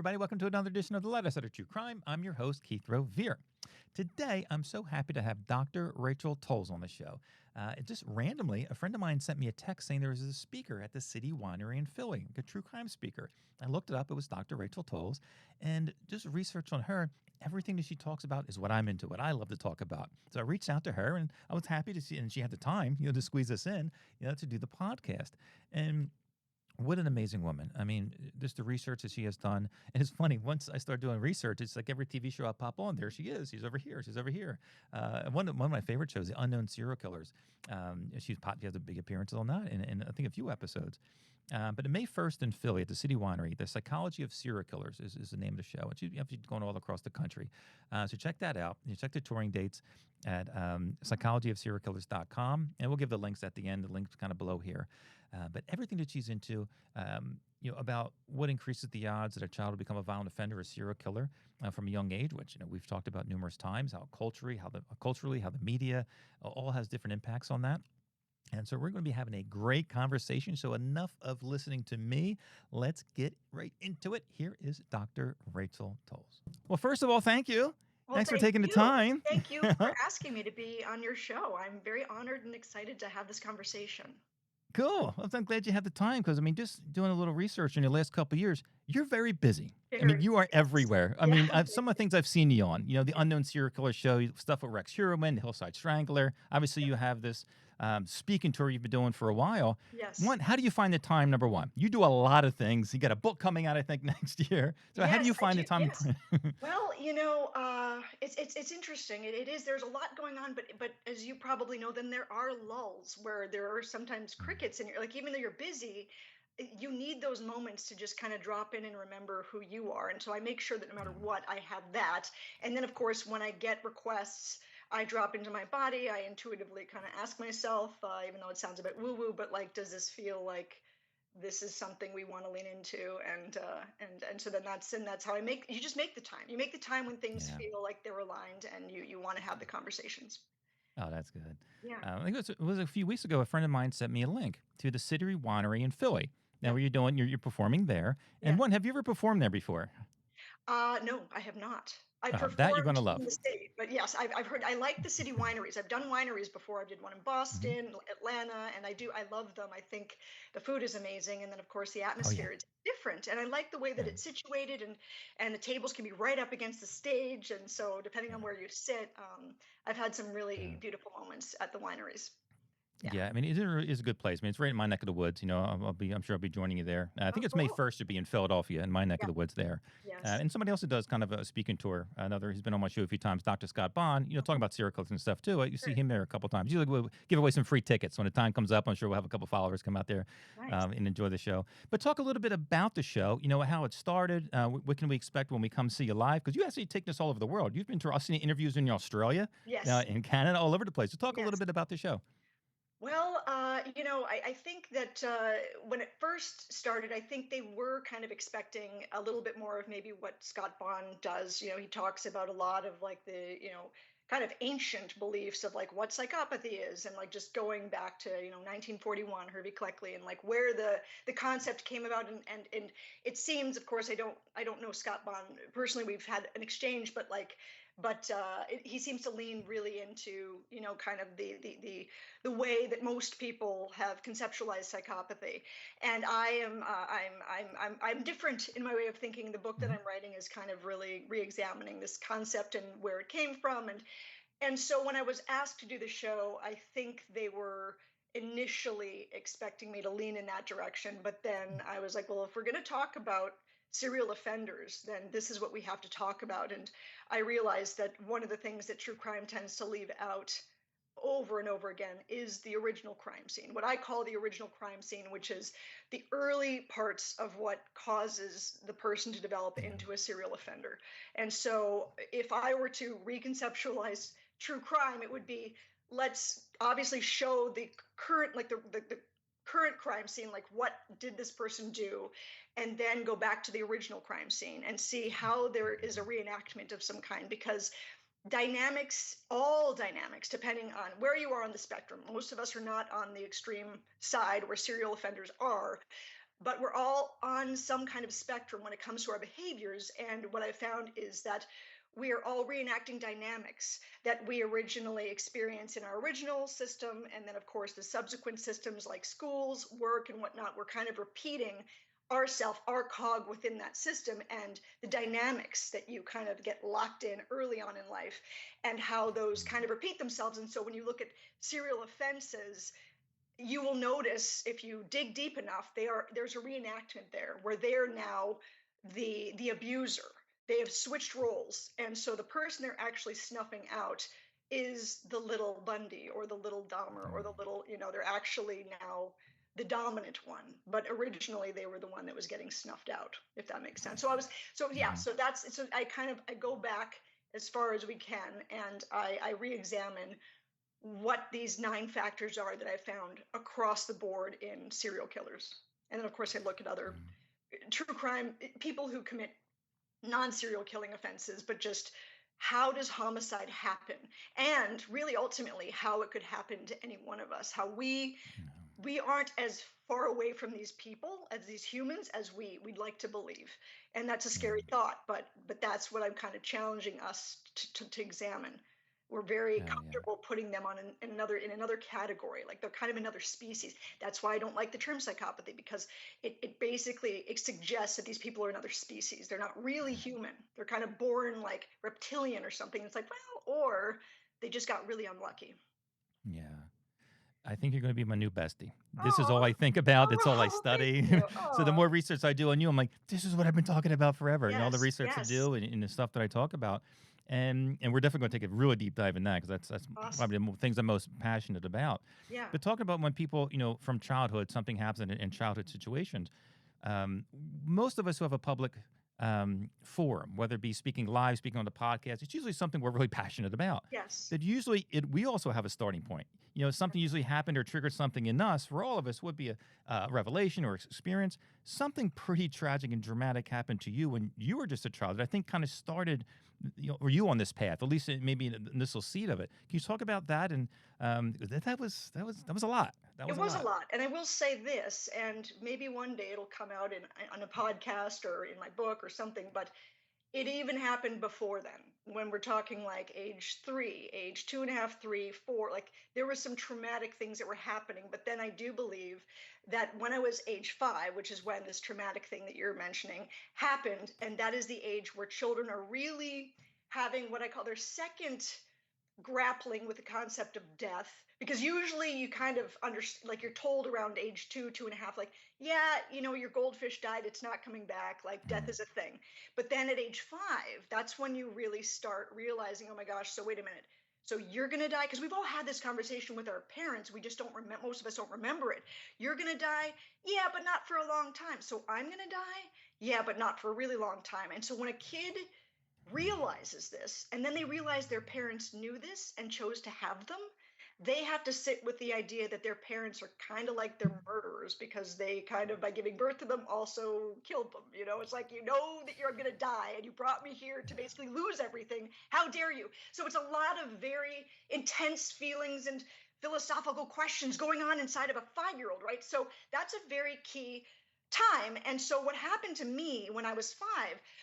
everybody. Welcome to another edition of the Letter Setter True Crime. I'm your host, Keith Rovere. Today, I'm so happy to have Dr. Rachel Toles on the show. Just randomly, a friend of mine sent me a text saying there was a speaker at the City Winery in Philly, a true crime speaker. I looked it up. It was Dr. Rachel Toles. And just research on her, everything that she talks about is what I'm into, what I love to talk about. So I reached out to her, and I was happy to see, and she had the time, to squeeze us in, to do the podcast. And what an amazing woman. I mean, just the research that she has done. And it's funny, once I start doing research, it's like every TV show I pop on, there she is. She's over here. She's over here. One of my favorite shows, The Unknown Serial Killers. She has a big appearance on that and I think a few episodes. But May 1st in Philly at the City Winery, The Psychology of Serial Killers is the name of the show. And she's going all across the country. So check that out. You check the touring dates at psychologyofserialkillers.com. And we'll give the links at the end. The link's kind of below here. But everything that she's into, about what increases the odds that a child will become a violent offender or serial killer from a young age, which we've talked about numerous times, how culturally, how the media all has different impacts on that. And so we're going to be having a great conversation. So enough of listening to me. Let's get right into it. Here is Dr. Rachel Toles. Well, first of all, thank you. Well, Thanks for taking the time. Thank you for asking me to be on your show. I'm very honored and excited to have this conversation. Cool. Well, I'm glad you have the time because, just doing a little research in the last couple of years, you're very busy. You are everywhere. Some of the things I've seen you on, the Unknown Serial Killer show, stuff with Rex Heuermann, the Hillside Strangler. Obviously, you have this speaking tour you've been doing for a while. Yes. One, how do you find the time, number one? You do a lot of things. You got a book coming out, I think, next year. So how do you find the time? Yes. Well, it's interesting. It is. There's a lot going on, but as you probably know, then there are lulls where there are sometimes crickets, and you're like, even though you're busy, you need those moments to just kind of drop in and remember who you are. And so I make sure that no matter what, I have that. And then, of course, when I get requests, I drop into my body. I intuitively kind of ask myself, even though it sounds a bit woo-woo, but like, does this feel like this is something we want to lean into? And so then that's how you just make the time. You make the time when things feel like they're aligned and you want to have the conversations. Oh, that's good. Yeah. I think it was a few weeks ago, a friend of mine sent me a link to the City Winery in Philly. Now, what you're performing there. And have you ever performed there before? No, I have not. I performed that you're going to love. in the city, but yes, I've heard. I like the city wineries. I've done wineries before. I did one in Boston, Atlanta, and I love them. I think the food is amazing, and then of course the atmosphere is different. And I like the way that it's situated, and the tables can be right up against the stage, and so depending on where you sit, I've had some really beautiful moments at the wineries. Yeah, it is a good place. It's right in my neck of the woods. I'm sure I'll be joining you there. I think it's May 1st to be in Philadelphia, in my neck of the woods there. Yes. And somebody else that does kind of a speaking tour. He's been on my show a few times, Dr. Scott Bond, talking about serial killers and stuff too. You see him there a couple times. Usually we'll give away some free tickets. When the time comes up, I'm sure we'll have a couple followers come out there and enjoy the show. But talk a little bit about the show, how it started. What can we expect when we come see you live? Because you actually take this all over the world. I've seen interviews in Australia, in Canada, all over the place. So talk a little bit about the show. Well, I think that when it first started, I think they were kind of expecting a little bit more of maybe what Scott Bond does. He talks about a lot of like the, kind of ancient beliefs of like what psychopathy is, and like just going back to 1941, Hervey Cleckley, and like where the concept came about, and it seems, of course, I don't know Scott Bond personally. We've had an exchange, but he seems to lean really into kind of the way that most people have conceptualized psychopathy. And I'm different in my way of thinking. The book that I'm writing is kind of really re-examining this concept and where it came from. And so when I was asked to do the show, I think they were initially expecting me to lean in that direction. But then I was like, well, if we're going to talk about serial offenders, then this is what we have to talk about. And I realized that one of the things that true crime tends to leave out over and over again is the original crime scene, what I call the original crime scene, which is the early parts of what causes the person to develop into a serial offender. And so if I were to reconceptualize true crime, it would be, let's obviously show the current, like the current crime scene, like what did this person do, and then go back to the original crime scene and see how there is a reenactment of some kind, because all dynamics, depending on where you are on the spectrum. Most of us are not on the extreme side where serial offenders are, but we're all on some kind of spectrum when it comes to our behaviors. And what I found is that we are all reenacting dynamics that we originally experienced in our original system. And then, of course, the subsequent systems like schools, work, and whatnot, we're kind of repeating ourself, our cog within that system, and the dynamics that you kind of get locked in early on in life, and how those kind of repeat themselves. And so when you look at serial offenses, you will notice if you dig deep enough, there's a reenactment there where they're now the abuser. They have switched roles, and so the person they're actually snuffing out is the little Bundy or the little Dahmer or the little, they're actually now the dominant one, but originally they were the one that was getting snuffed out, if that makes sense. So that's so I go back as far as we can, and I re-examine what these 9 factors are that I found across the board in serial killers. And then, of course, I look at other true crime people who commit non-serial killing offenses, but just how does homicide happen? And really, ultimately, how it could happen to any one of us, how we aren't as far away from these people as these humans as we'd like to believe. And that's a scary thought, but that's what I'm kind of challenging us to examine. We're very comfortable putting them on in another category, like they're kind of another species. That's why I don't like the term psychopathy, because it basically it suggests that these people are another species. They're not really human. They're kind of born like reptilian or something. It's like, well, or they just got really unlucky. Yeah. I think you're going to be my new bestie. This is all Oh, I think about. It's all I oh, thank study. you. So the Oh, more research I do on you, I'm like, this is what I've been talking about forever. And all the yes, research I yes. do and the stuff that I talk about. And we're definitely going to take a really deep dive in that, because that's Awesome. probably the things I'm most passionate about. Yeah. But talking about when people, from childhood, something happens in childhood situations, um, most of us who have a public forum, whether it be speaking live, speaking on the podcast, it's usually something we're really passionate about. Yes. But usually we also have a starting point. Something usually happened or triggered something in us. For all of us, would be a revelation or experience. Something pretty tragic and dramatic happened to you when you were just a child that I think kind of started, or you on this path, at least maybe an initial seed of it. Can you talk about that? And that was a lot. That It was a was a lot. lot. And I will say this, and maybe one day it'll come out on a podcast or in my book or something, but it even happened before then, when we're talking like age 3, age 2.5, 3, 4. Like there were some traumatic things that were happening. But then I do believe that when I was age 5, which is when this traumatic thing that you're mentioning happened, and that is the age where children are really having what I call their second grappling with the concept of death, because usually you kind of understand, like you're told around age 2, 2.5, like, yeah, your goldfish died, it's not coming back, like death Mm, is a thing. But then at age 5, that's when you really start realizing, oh my gosh, so wait a minute, so you're going to die, because we've all had this conversation with our parents, we just don't remember, most of us don't remember it. You're going to die, yeah, but not for a long time. So I'm going to die, yeah, but not for a really long time. And so when a kid realizes this, and then they realize their parents knew this and chose to have them, they have to sit with the idea that their parents are kind of like their murderers, because they kind of, by giving birth to them, also killed them. It's like, that you're going to die and you brought me here to basically lose everything. How dare you? So it's a lot of very intense feelings and philosophical questions going on inside of a 5-year-old, right? So that's a very key time. And so what happened to me when I was 5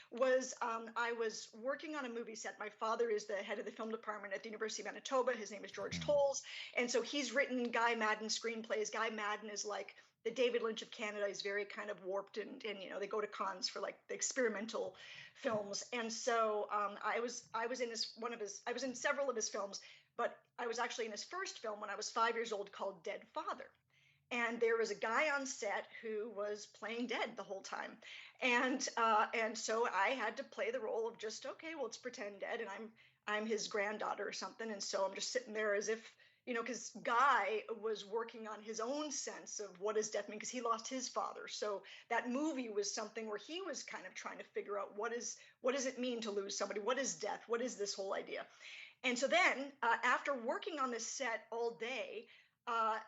was I was working on a movie set. My father is the head of the film department at the University of Manitoba. His name is George mm, Toles. And so he's written Guy Madden screenplays. Guy Madden is like the David Lynch of Canada. He's very kind of warped, and they go to cons for like the experimental films. And so I was in I was in several of his films, but I was actually in his first film when I was 5 years old, called Dead Father. And there was a guy on set who was playing dead the whole time, and so I had to play the role of just, okay, well, let's pretend dead, and I'm his granddaughter or something. And so I'm just sitting there as if, because Guy was working on his own sense of what does death mean, because he lost his father. So that movie was something where he was kind of trying to figure out what does it mean to lose somebody, what is death, what is this whole idea. And so then, after working on this set all day,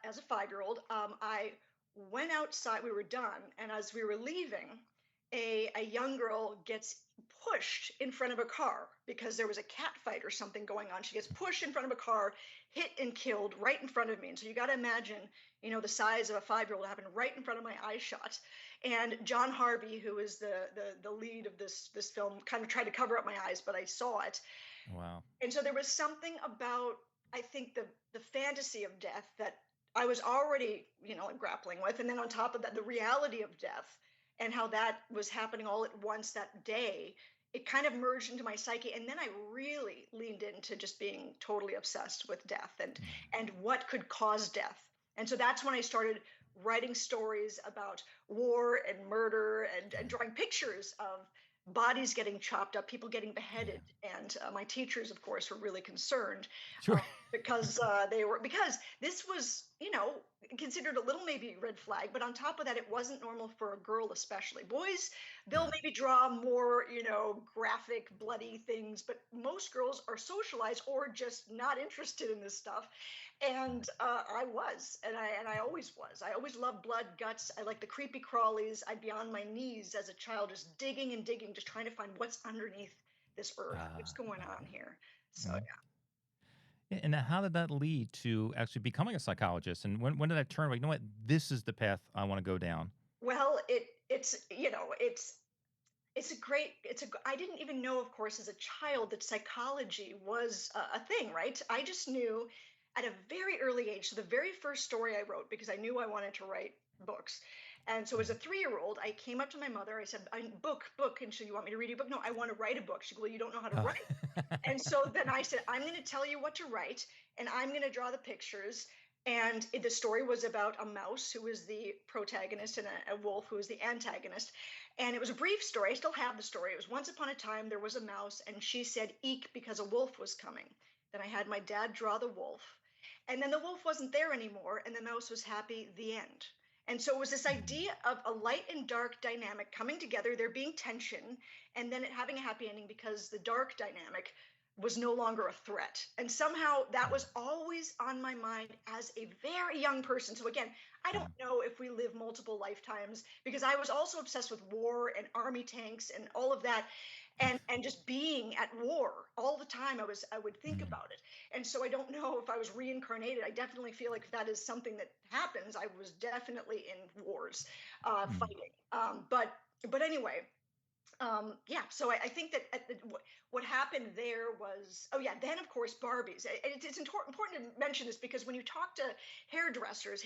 as a 5-year-old, I went outside. We were done, and as we were leaving, a young girl gets pushed in front of a car because there was a cat fight or something going on. She gets pushed in front of a car, hit and killed right in front of me. And so you got to imagine, the size of a 5-year-old happened right in front of my eye shot. And John Harvey, who is the lead of this film, kind of tried to cover up my eyes, but I saw it. Wow. And so there was something about, I think, the fantasy of death that I was already, like grappling with. And then on top of that, the reality of death and how that was happening all at once that day, it kind of merged into my psyche. And then I really leaned into just being totally obsessed with death and what could cause death. And so that's when I started writing stories about war and murder and drawing pictures of bodies getting chopped up, people getting beheaded, and my teachers, of course, were really concerned Sure. because this was, considered a little maybe red flag, but on top of that, it wasn't normal for a girl, especially. Boys, they'll maybe draw more, graphic, bloody things, but most girls are socialized or just not interested in this stuff. And I was, and I always was. I always loved blood, guts. I like the creepy crawlies. I'd be on my knees as a child, just digging and digging, just trying to find what's underneath this earth, what's going on here. So Mhm. Yeah, and how did that lead to actually becoming a psychologist? And when did that turn? Like, you know what? This is the path I want to go down. well, it's a great I didn't even know, of course, as a child that psychology was a thing, right? I just knew at a very early age. So the very first story I wrote, because I knew I wanted to write books. And so as a 3-year-old, I came up to my mother. I said, book. And she, you want me to read a book? No, I want to write a book. She goes, well, you don't know how to Oh. write. And so then I said, I'm going to tell you what to write, and I'm going to draw the pictures. And the story was about a mouse who was the protagonist and a wolf who was the antagonist. And it was a brief story. I still have the story. It was once upon a time there was a mouse, and she said, eek, because a wolf was coming. Then I had my dad draw the wolf. And then the wolf wasn't there anymore, and the mouse was happy, the end. And so it was this idea of a light and dark dynamic coming together, there being tension, and then it having a happy ending because the dark dynamic was no longer a threat. And somehow that was always on my mind as a very young person. So again, I don't know if we live multiple lifetimes, because I was also obsessed with war and army tanks and all of that. And just being at war all the time, I would think Mm. about it. And so I don't know if I was reincarnated. I definitely feel like if that is something that happens, I was definitely in wars, Mm. fighting. But anyway, yeah. So I think that what happened there was, oh yeah, then of course Barbies. It's important to mention this, because when you talk to hairdressers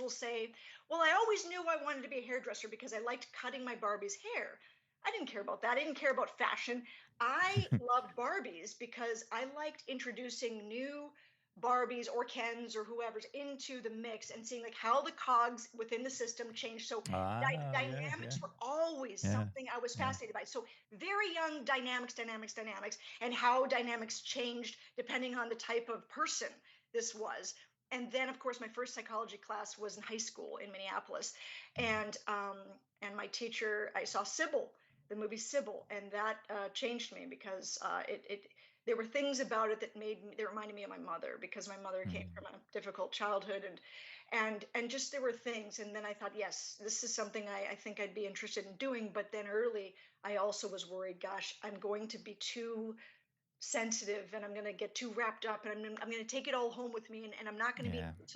will say, well, I always knew I wanted to be a hairdresser because I liked cutting my Barbie's hair. I didn't care about that. I didn't care about fashion. I loved Barbies because I liked introducing new Barbies or Kens or whoever's into the mix and seeing like how the cogs within the system change. So Yeah, yeah, dynamics were always yeah, something I was yeah. fascinated by. So very young dynamics, and how dynamics changed depending on the type of person this was. And then, of course, my first psychology class was in high school in Minneapolis, and my teacher, I saw Sybil, the movie Sybil, and that changed me because it there were things about it that reminded me of my mother, because my mother came Mm. from a difficult childhood, and just there were things. And then I thought, yes, this is something I think I'd be interested in doing. But then early, I also was worried, gosh, I'm going to be too sensitive, and I'm going to get too wrapped up, and I'm going to take it all home with me, and I'm not going to be Yeah. able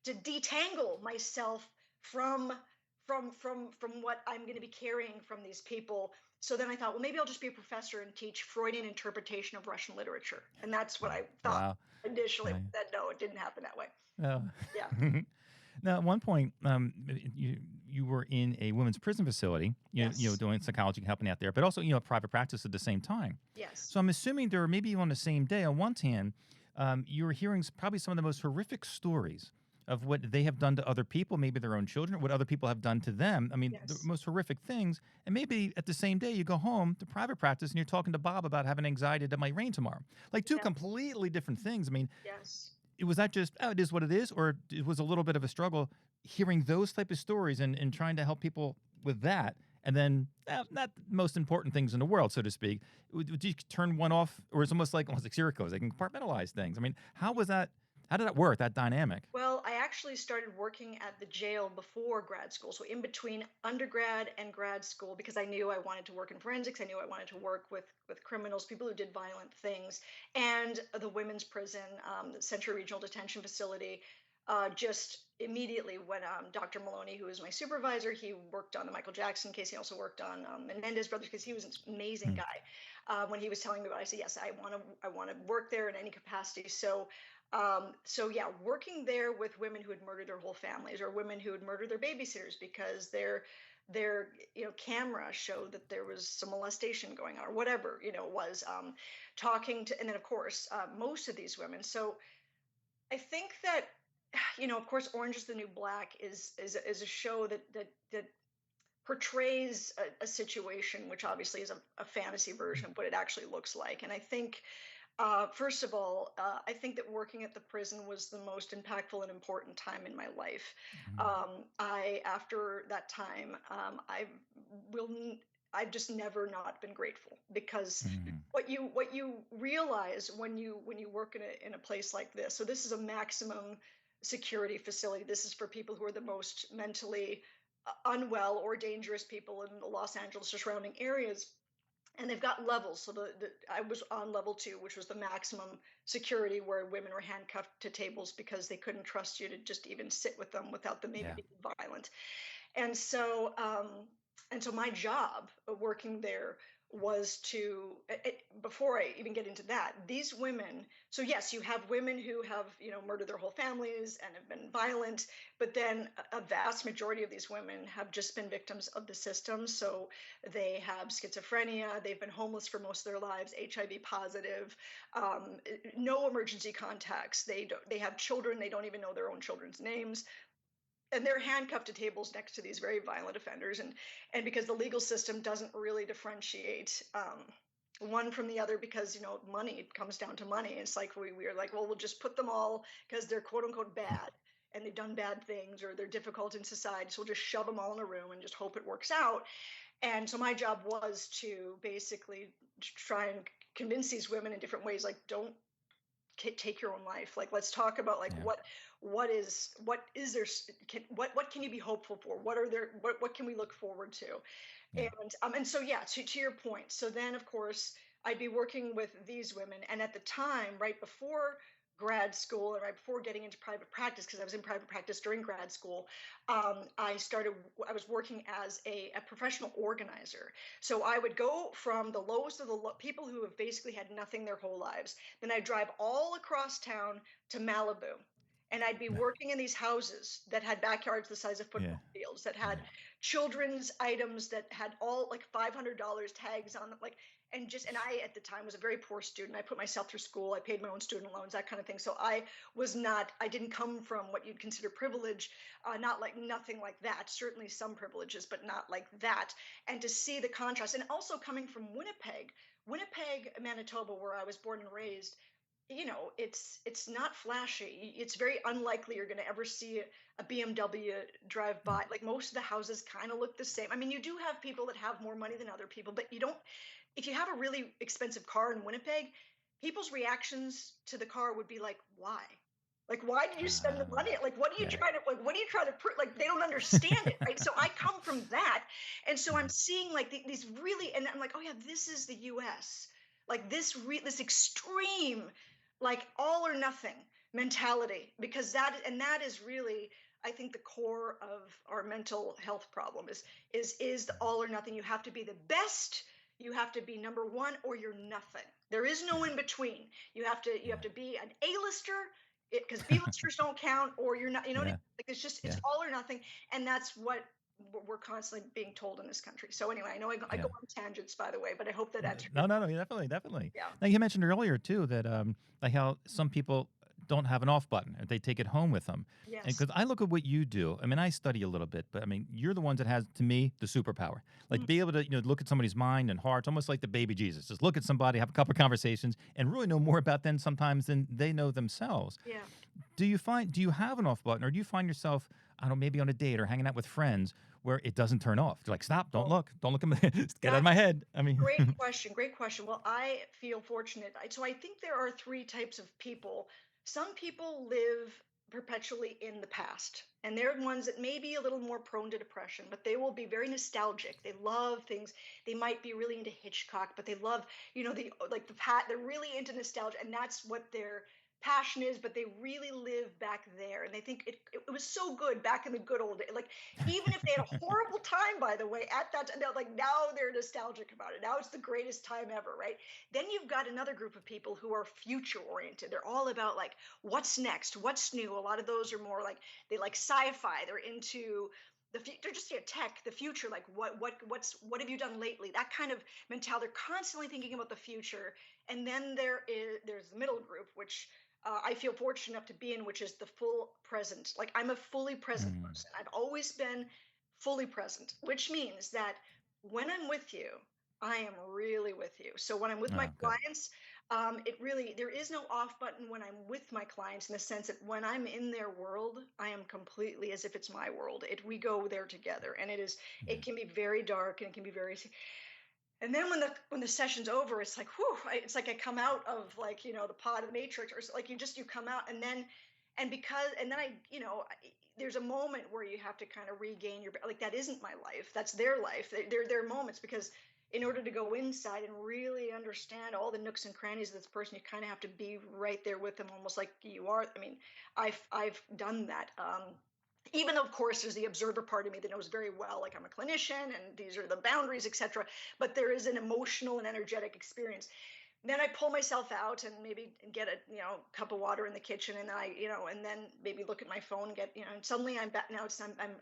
to detangle myself from from what I'm going to be carrying from these people. So then I thought, well, maybe I'll just be a professor and teach Freudian interpretation of Russian literature. And that's what I thought Wow. initially. Yeah. But then no, it didn't happen that way. Oh. Yeah. Now, at one point, you were in a women's prison facility, Yes. doing psychology, helping out there, but also, private practice at the same time. Yes. So I'm assuming there were maybe on the same day. On one hand, you were hearing probably some of the most horrific stories of what they have done to other people, maybe their own children, what other people have done to them. I mean, the Yes. most horrific things. And maybe at the same day, you go home to private practice and you're talking to Bob about having anxiety that it might rain tomorrow. Like two Yeah. completely different things. I mean, Yes. it was that just, oh, it is what it is, or it was a little bit of a struggle hearing those type of stories and trying to help people with that. And then, not the most important things in the world, so to speak. Would you turn one off, or it's almost like serial killers? They can compartmentalize things. I mean, how was that? How did that work? That dynamic? Well, I actually started working at the jail before grad school. So in between undergrad and grad school, because I knew I wanted to work in forensics. I knew I wanted to work with criminals, people who did violent things, and the women's prison, the Century Regional Detention Facility. Just immediately when Dr. Maloney, who was my supervisor, he worked on the Michael Jackson case. He also worked on Menendez brothers because he was an amazing Mm. guy. When he was telling me about it, I said, yes, I want to work there in any capacity. So yeah, working there with women who had murdered their whole families, or women who had murdered their babysitters because their camera showed that there was some molestation going on, or whatever it was, talking to, and then of course most of these women. So I think that of course, Orange is the New Black is a show that portrays a situation which obviously is a fantasy version of what it actually looks like. And I think, first of all, I think that working at the prison was the most impactful and important time in my life. Mm. After that time, will, I've just never not been grateful, because Mm. what you realize when you work in a place like this. So this is a maximum security facility. This is for people who are the most mentally unwell or dangerous people in the Los Angeles or surrounding areas, and they've got levels. So I was on level 2, which was the maximum security, where women were handcuffed to tables because they couldn't trust you to just even sit with them without them maybe Yeah. being violent. And so my job working there was to, before I even get into that, these women. So yes, you have women who have murdered their whole families and have been violent, but then a vast majority of these women have just been victims of the system. So they have schizophrenia, they've been homeless for most of their lives, HIV positive, no emergency contacts, they have children, they don't even know their own children's names, and they're handcuffed to tables next to these very violent offenders. And because the legal system doesn't really differentiate one from the other, because money comes down to money. It's like we're like, well, we'll just put them all because they're quote unquote bad and they've done bad things or they're difficult in society, so we'll just shove them all in a room and just hope it works out. And so my job was to basically try and convince these women in different ways, like, don't take your own life. Like, let's talk about, like, Yeah. what is there, what can you be hopeful for, what can we look forward to. Yeah. And so yeah, to your point, so then of course I'd be working with these women, and at the time, right before grad school and right before getting into private practice, because I was in private practice during grad school, I was working as a professional organizer. So I would go from the lowest of the people who have basically had nothing their whole lives, then I'd drive all across town to Malibu, and I'd be working in these houses that had backyards the size of Yeah. football fields, that had Yeah. children's items that had all like $500 tags on them, like, and I at the time was a very poor student. I put myself through school, I paid my own student loans, that kind of thing. So I didn't come from what you'd consider privilege, not like, nothing like that, certainly some privileges, but not like that. And to see the contrast, and also coming from Winnipeg, Manitoba, where I was born and raised, it's not flashy. It's very unlikely you're going to ever see a BMW drive Yeah. by. Like, most of the houses kind of look the same. I mean, you do have people that have more money than other people, but you don't. If you have a really expensive car in Winnipeg, people's reactions to the car would be like, "Why? Like, why did you spend the money? Like, what are you Yeah. trying to like? What are you trying to prove? Like, they don't understand it, right?" So I come from that, and so I'm Mhm. seeing like these really, and I'm like, "Oh yeah, this is the U.S." Like this extreme, like, all or nothing mentality, because that is really, I think, the core of our mental health problem is the all or nothing. You have to be the best, you have to be number one, or you're nothing. There is no Yeah. in between. You have to Yeah. be an A-lister, because B-listers don't count, or you're not, Yeah. like, it's Yeah. all or nothing. And that's what we're constantly being told in this country. So anyway, I know I Yeah. go on tangents, by the way, but I hope that answered your No, no, no, question. yeah, definitely, definitely. Yeah. Now you mentioned earlier too that like how some people don't have an off button, or they take it home with them. And Yes. because I look at what you do, I mean, I study a little bit, but I mean, you're the ones that has, to me, the superpower. Like, to Mm. be able to, look at somebody's mind and heart, almost like the baby Jesus. Just look at somebody, have a couple of conversations, and really know more about them sometimes than they know themselves. Yeah. Do you have an off button, or do you find yourself, I don't know, maybe on a date or hanging out with friends where it doesn't turn off? You're like, stop, Oh, don't look at me, get out of that's my head. I mean, great question. Great question. Well, I feel fortunate. So I think there are three types of people. Some people live perpetually in the past. And they're ones that may be a little more prone to depression, but they will be very nostalgic. They love things. They might be really into Hitchcock, but they love, the like the pat. They're really into nostalgia, and that's what their passion is. But they really live back there, and they think it was so good back in the good old days. Like even if they had a horrible time, by the way, at that time, like now they're nostalgic about it. Now it's the greatest time ever, right? Then you've got another group of people who are future oriented. They're all about like what's next, what's new. A lot of those are more like they like sci-fi. They're into they're just tech, the future, like what have you done lately, that kind of mentality. They're constantly thinking about the future. And then there's the middle group, which I feel fortunate enough to be in, which is the full present. Like I'm a fully present Mm, person. I've always been fully present, which means that when I'm with you, I am really with you. So when I'm with my oh, good. clients, there is no off button when I'm with my clients, in the sense that when I'm in their world, I am completely as if it's my world. We go there together, and it Yeah. can be very dark, and it can be very, and then when the session's over, it's like, whew, it's like I come out of, like, the pod of the matrix, or like you come out, and then, and then there's a moment where you have to kind of regain your, like, that isn't my life, that's their life. There are moments, because in order to go inside and really understand all the nooks and crannies of this person, you kind of have to be right there with them, almost like you are. I mean, I've done that. Even though, of course, there's the observer part of me that knows very well, like I'm a clinician and these are the boundaries, etc. But there is an emotional and energetic experience. Then I pull myself out and maybe get a cup of water in the kitchen, and then and then maybe look at my phone and get, and suddenly I'm back. Now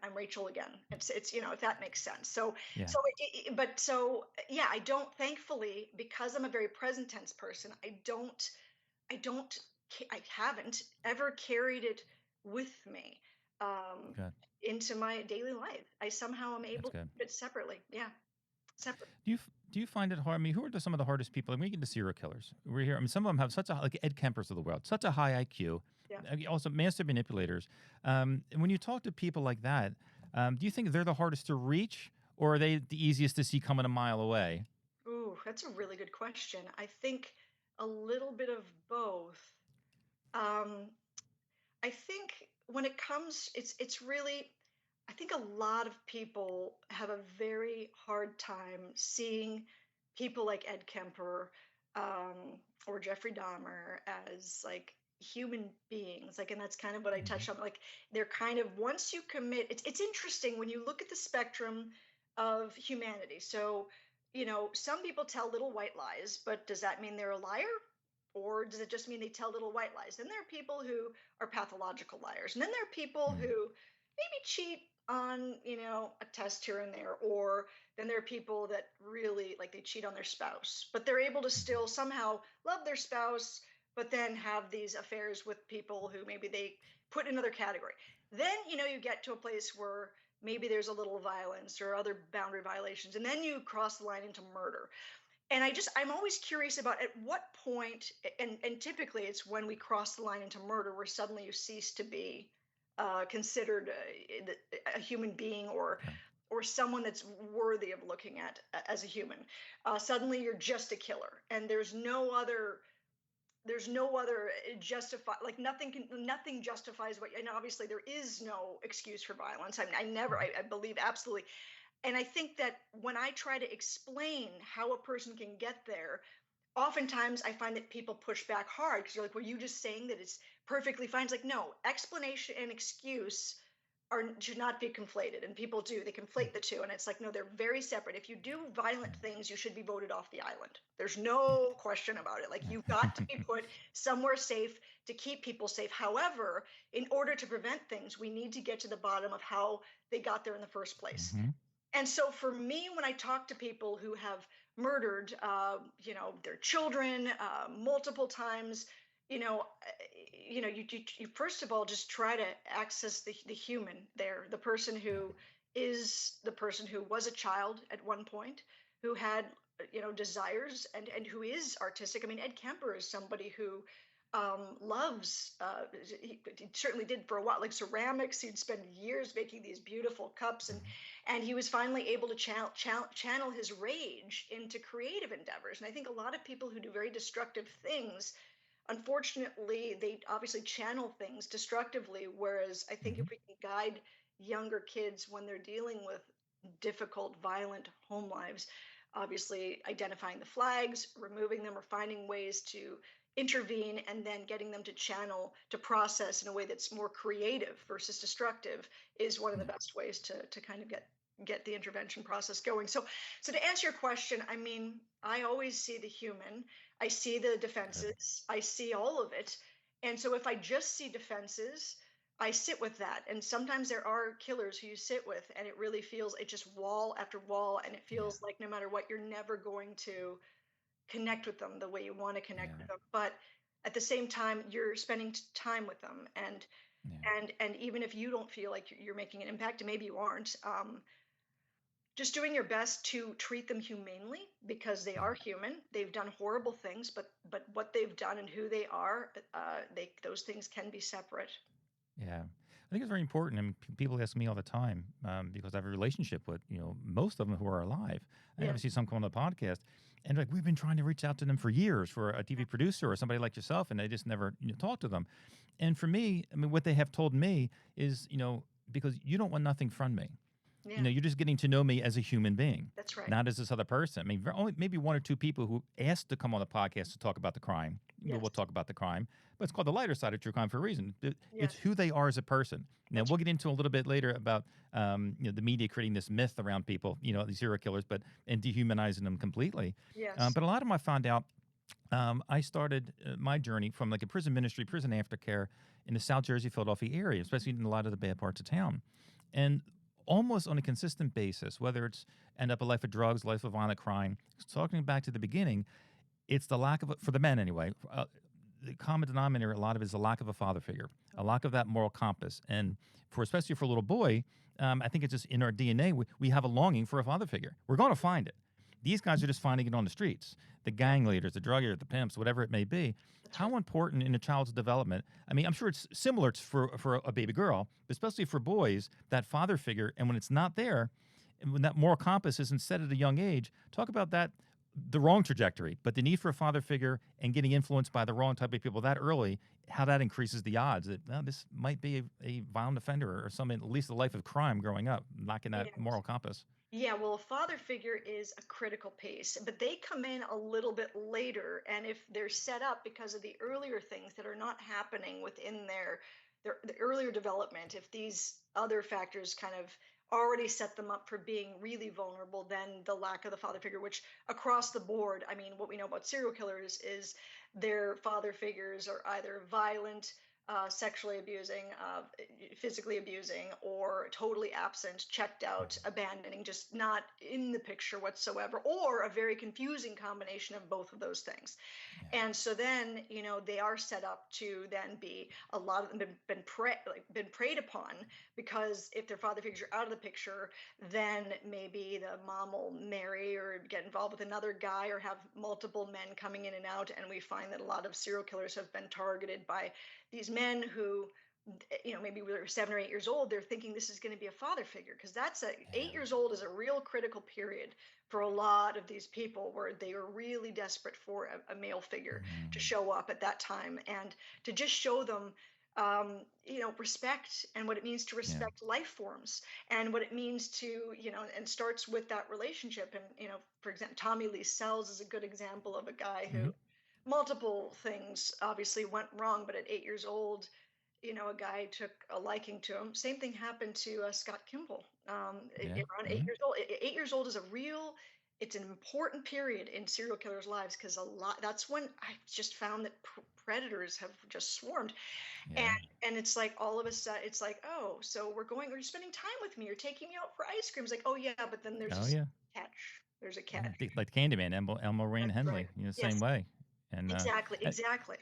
I'm Rachel again. It's if that makes sense. Yeah. Yeah, I don't, thankfully, because I'm a very present tense person. I don't I haven't ever carried it with me um, Good. into my daily life. I somehow am That's able to good. keep it separately. Yeah, separate. Do you find it hard? I mean, who are some of the hardest people? I mean, we get the serial killers. We're here. I mean, some of them have such a, like Ed Kempers of the world, such a high IQ. Yeah. Also, master manipulators. And when you talk to people like that, do you think they're the hardest to reach, or are they the easiest to see coming a mile away? Ooh, that's a really good question. I think a little bit of both. Um, I think when it comes, it's really, I think a lot of people have a very hard time seeing people like Ed Kemper, or Jeffrey Dahmer as like human beings. Like, and that's kind of what I Hmm. touched on. Like, they're kind of, once you commit, it's interesting when you look at the spectrum of humanity. So, some people tell little white lies, but does that mean they're a liar? Or does it just mean they tell little white lies? Then there are people who are pathological liars. And then there are people who Mm. maybe cheat on, a test here and there. Or then there are people that really, like, they cheat on their spouse, but they're able to Hmm. still somehow love their spouse, but then have these affairs with people who maybe they put in another category. Then, you get to a place where maybe there's a little violence or other boundary violations. And then you cross the line into murder. And I'm always curious about at what point, and typically it's when we cross the line into murder, where suddenly you cease to be considered a human being, Okay. or someone that's worthy of looking at as a human. Suddenly you're just a killer, and there's no other justify, like nothing justifies what. And obviously there is no excuse for violence. I mean, I believe absolutely. And I think that when I try to explain how a person can get there, oftentimes I find that people push back hard, because they're like, "Were you just saying that it's perfectly fine?" It's like, no, explanation and excuse should not be conflated. And people do, they conflate the two. And it's like, no, they're very separate. If you do violent things, you should be voted off the island. There's no question about it. Like, you've got to be put somewhere safe to keep people safe. However, in order to prevent things, we need to get to the bottom of how they got there in the first place. Hmm. And so for me, when I talk to people who have murdered, their children multiple times, you first of all just try to access the human there, the person Yeah. who is the person who was a child at one point, who had desires, and who is artistic. I mean, Ed Kemper is somebody who loves, he certainly did for a while, like ceramics. He'd spend years making these beautiful cups, and Hmm. he was finally able to channel his rage into creative endeavors. And I think a lot of people who do very destructive things unfortunately, they obviously channel things destructively. Whereas I think Hmm. if we can guide younger kids when they're dealing with difficult, violent home lives, obviously identifying the flags, removing them, or finding ways to intervene, and then getting them to channel, to process in a way that's more creative versus destructive, is one of the Yeah. best ways to kind of get the intervention process going. So to answer your question, I mean, I always see the human, I see the Good. defenses, I see all of it. And so if I just see defenses, I sit with that. And sometimes there are killers who you sit with, and it really feels, it just wall after wall, and it Yeah. feels like no matter what, you're never going to connect with them the way you want to connect with Yeah. them. But at the same time, you're spending time with them, Yeah. and even if you don't feel like you're making an impact, and maybe you aren't, just doing your best to treat them humanely, because they Yeah. are human. They've done horrible things, but what they've done and who they are, they those things can be separate. Yeah. I think it's very important. I mean, people ask me all the time because I have a relationship with, most of them who are alive. I Yeah, never see some come on the podcast and like, we've been trying to reach out to them for years for a TV producer or somebody like yourself, and they just never talk to them. And for me, I mean, what they have told me is, because you don't want nothing from me. yeah, You're just getting to know me as a human being, that's right. not as this other person. I mean, only maybe one or two people who asked to come on the podcast to talk about the crime. Yes, We'll talk about the crime, but it's called the lighter side of true crime for a reason. It's yes, who they are as a person. Now that's we'll get into a little bit later about the media creating this myth around people, these serial killers, but and dehumanizing them completely. yes, But a lot of them I found out. I started my journey from like a prison ministry, prison aftercare in the South Jersey, Philadelphia area, especially in a lot of the bad parts of town. And almost on a consistent basis, whether it's end up a life of drugs, life of violent crime, talking back to the beginning, it's the lack of, for the men anyway, the common denominator, a lot of it is a lack of a father figure, a lack of that moral compass. And especially for a little boy, I think it's just in our DNA, we have a longing for a father figure. We're going to find it. These guys are just finding it on the streets. The gang leaders, the drug dealers, the pimps, whatever it may be. that's right. How important in a child's development? I mean, I'm sure it's similar for a baby girl, but especially for boys, that father figure. And when it's not there, and when that moral compass isn't set at a young age, talk about that, the wrong trajectory, but the need for a father figure and getting influenced by the wrong type of people that early, how that increases the odds that this might be a violent offender or something, at least a life of crime growing up, lacking that Yes. moral compass. Yeah, well, a father figure is a critical piece, but they come in a little bit later. And if they're set up because of the earlier things that are not happening within their the earlier development, if these other factors kind of already set them up for being really vulnerable, then the lack of the father figure, which across the board, I mean, what we know about serial killers is their father figures are either violent, sexually abusing, physically abusing, or totally absent, checked out, abandoning, just not in the picture whatsoever, or a very confusing combination of both of those things. Yeah. And so then, they are set up to then be, a lot of them been preyed upon, because if their father figures are out of the picture, then maybe the mom will marry or get involved with another guy, or have multiple men coming in and out. And we find that a lot of serial killers have been targeted by these men who, maybe when they're 7 or 8 years old, they're thinking this is going to be a father figure, because that's 8 years old is a real critical period for a lot of these people, where they are really desperate for a male figure to Mm, show up at that time, and to just show them, respect, and what it means to yeah. respect life forms, and what it means to, and starts with that relationship. And, for example, Tommy Lee Sells is a good example of a guy who, Hmm. multiple things obviously went wrong, but at 8 years old, a guy took a liking to him. Same thing happened to Scott Kimball. Yeah. Around Hmm. 8 years old. 8 years old is it's an important period in serial killers' lives, because that's when I just found that predators have just swarmed. and Yeah. and it's like, all of a sudden, it's like, oh, so you're spending time with me, you're taking me out for ice cream. It's like, oh yeah, but then Oh yeah. there's a Yeah. catch. Like Candyman, Elmo Rain That's right. Henley, same Yes, way. And exactly, uh, exactly.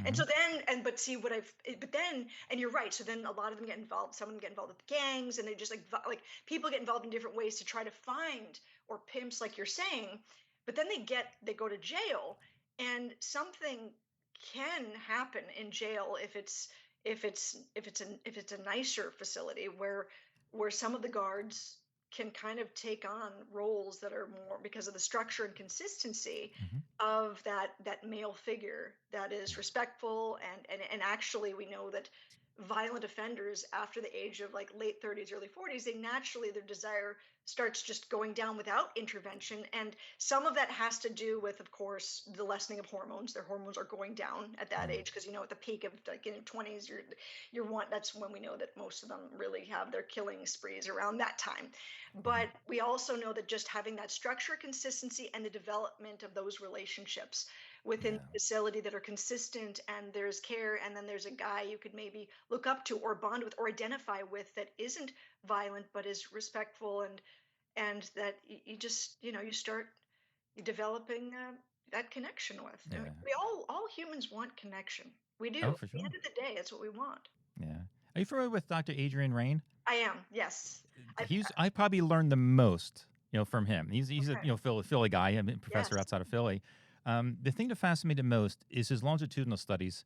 And mhm. so then, and but see what but then, and you're right. So then a lot of them get involved. Some of them get involved with gangs, and they just like people get involved in different ways to try to find, or pimps, like you're saying. But then they go to jail, and something can happen in jail if it's a nicer facility, where some of the guards can kind of take on roles that are more because of the structure and consistency Hmm. of that male figure that is Yeah. respectful, and actually we know that violent offenders after the age of like late 30s early 40s, they naturally, their desire starts just going down without intervention. And some of that has to do with, of course, the lessening of hormones. Their hormones are going down at that Mm. age because, at the peak of like in your 20s, you're one, that's when we know that most of them really have their killing sprees around that time. Hmm. But we also know that just having that structure, consistency, and the development of those relationships within Yeah. the facility that are consistent, and there's care, and then there's a guy you could maybe look up to or bond with or identify with that isn't violent but is respectful, and that you just, you start developing that connection with. I mean, Yeah. we all humans want connection. We do. Oh, At for the sure. end of the day, that's what we want. Yeah. Are you familiar with Dr. Adrian Rain? I am, yes. I, I probably learned the most, from him. He's a okay. Philly guy, a professor Yes. outside of Philly. The thing that fascinated most is his longitudinal studies.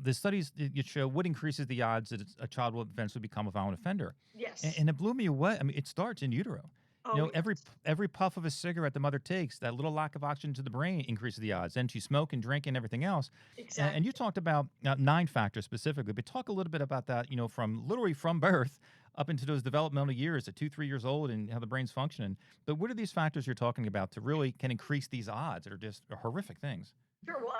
The studies that you show what increases the odds that a child will eventually become a violent offender, and, Yes. and it blew me away. I mean, it starts in utero. Oh, yes. Every puff of a cigarette the mother takes, that little lack of oxygen to the brain increases the odds. Then she smoke and drink and everything else. And you Exactly. talked about 9 factors specifically, but talk a little bit about that. From literally from birth up into those developmental years at 2, 3 years old, and how the brain's functioning. But what are these factors you're talking about to really can increase these odds that are just horrific things? Sure. Well,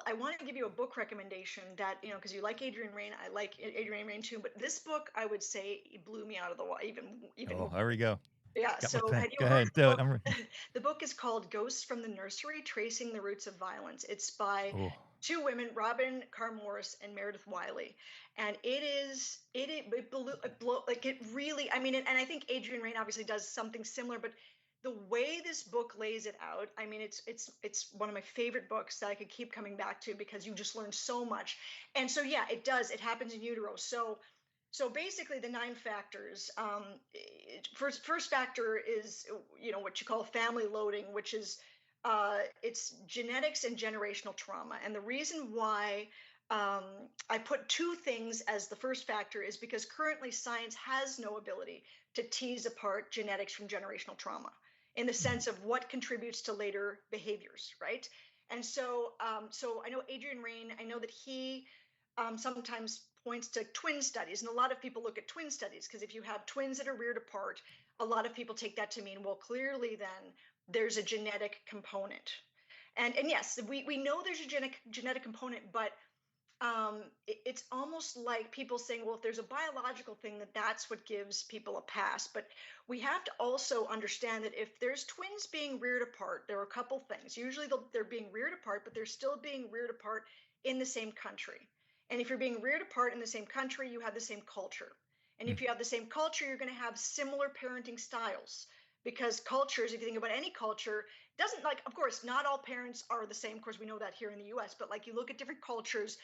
I want to give you a book recommendation that, because you like Adrian Rain. I like Adrian Rain too. But this book, I would say, it blew me out of the water, even Oh, more. there we go. Yeah. Got my So, pen. have you Go heard ahead, of the do it. book? The book is called Ghosts from the Nursery: Tracing the Roots of Violence. It's by Oh, two women, Robin Carr Morris and Meredith Wiley, and like it really. I mean, and I think Adrian Rain obviously does something similar, but the way this book lays it out, I mean, it's one of my favorite books that I could keep coming back to because you just learn so much. And so, yeah, it does. It happens in utero. So basically, the 9 factors. First factor is, what you call family loading, which is it's genetics and generational trauma. And the reason why um, I put 2 things as the first factor is because currently science has no ability to tease apart genetics from generational trauma in the mm, sense of what contributes to later behaviors, right? And so I know Adrian Rain. I know that he sometimes points to twin studies, and a lot of people look at twin studies because if you have twins that are reared apart, a lot of people take that to mean, well, clearly then there's a genetic component. And yes, we know there's a genetic component, but it's almost like people saying, well, if there's a biological thing, that's what gives people a pass. But we have to also understand that if there's twins being reared apart, there are a couple things. Usually they're being reared apart, but they're still being reared apart in the same country. And if you're being reared apart in the same country, you have the same culture. And mm, if you have the same culture, you're going to have similar parenting styles. Because cultures, if you think about any culture, doesn't, like, of course, not all parents are the same. Of course, we know that here in the US, but like you look at different cultures,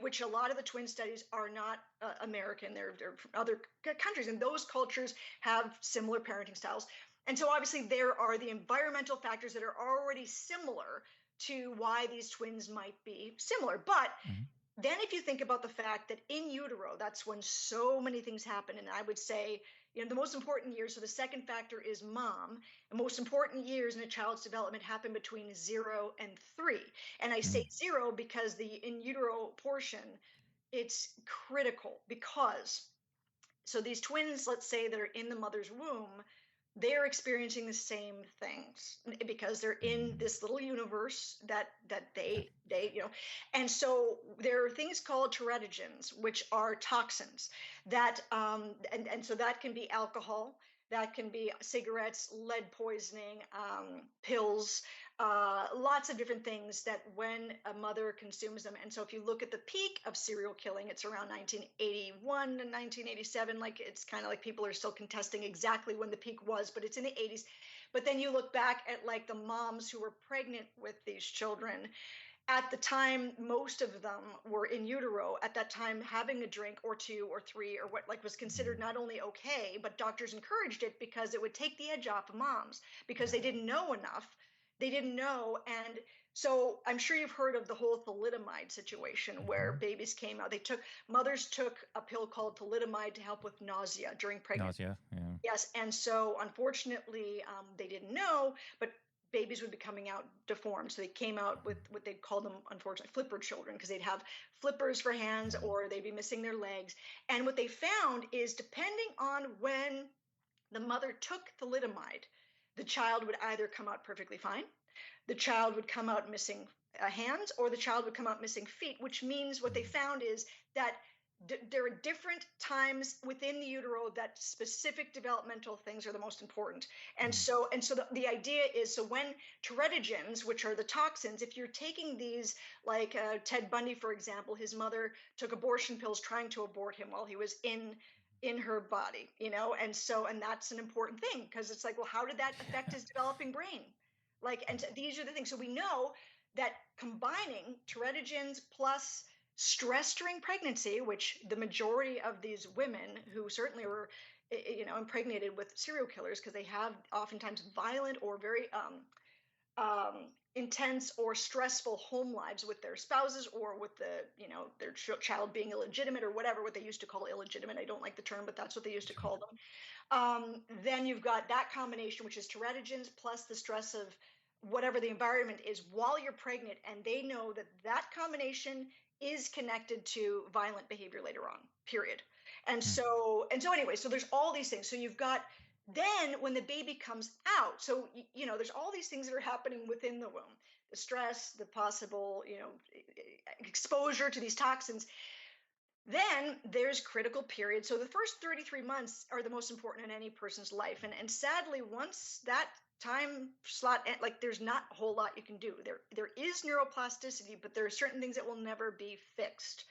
which a lot of the twin studies are not American, they're from other countries, and those cultures have similar parenting styles. And so obviously there are the environmental factors that are already similar to why these twins might be similar. But mm, then if you think about the fact that in utero, that's when so many things happen. And I would say, the most important years, so the second factor is mom. The most important years in a child's development happen between 0 and 3. And I say mm, 0 because the in utero portion, it's critical because, so these twins, let's say they're in the mother's womb, they're experiencing the same things because they're in mm. this little universe that Yeah. they. And so there are things called teratogens, which are toxins that and so that can be alcohol, that can be cigarettes, lead poisoning, pills, lots of different things that when a mother consumes them. And so if you look at the peak of serial killing, it's around 1981 and 1987. Like, it's kind of like people are still contesting exactly when the peak was, but it's in the 80s. But then you look back at like the moms who were pregnant with these children. At the time, most of them were in utero. At that time, having a drink or 2 or 3 or what like was considered Mm, not only okay, but doctors encouraged it because it would take the edge off of moms because yeah. they didn't know enough. They didn't know. And so I'm sure you've heard of the whole thalidomide situation where Hmm. babies came out. Mothers took a pill called thalidomide to help with nausea during pregnancy. Nausea. Yeah. Yes, and so unfortunately, they didn't know, but babies would be coming out deformed. So they came out with what they'd call them, unfortunately, flipper children, because they'd have flippers for hands Mhm. or they'd be missing their legs. And what they found is depending on when the mother took thalidomide, the child would either come out perfectly fine, the child would come out missing hands, or the child would come out missing feet, which means what they Mhm. found is that there are different times within the utero that specific developmental things are the most important. And Mhm. so the idea is, so when teratogens, which are the toxins, if you're taking these, like Ted Bundy, for example, his mother took abortion pills trying to abort him while he was in her body, and that's an important thing, because it's like, well, how did that affect his developing brain? Like, and these are the things. So we know that combining teratogens plus stress during pregnancy, which the majority of these women who certainly were, impregnated with serial killers, because they have oftentimes violent or very intense or stressful home lives with their spouses, or with their child being illegitimate, or whatever, what they used to call illegitimate. I don't like the term, but that's what they used to call them. Then you've got that combination, which is teratogens plus the stress of whatever the environment is while you're pregnant, and they know that that combination is connected to violent behavior later on. Period. And Mhm. so anyway, so there's all these things. So you've got, then when the baby comes out, so there's all these things that are happening within the womb: the stress, the possible exposure to these toxins. Then there's critical periods. So the first 33 months are the most important in any person's life. And sadly, once that time slot, like, there's not a whole lot you can do. There is neuroplasticity, but there are certain things that will never be fixed.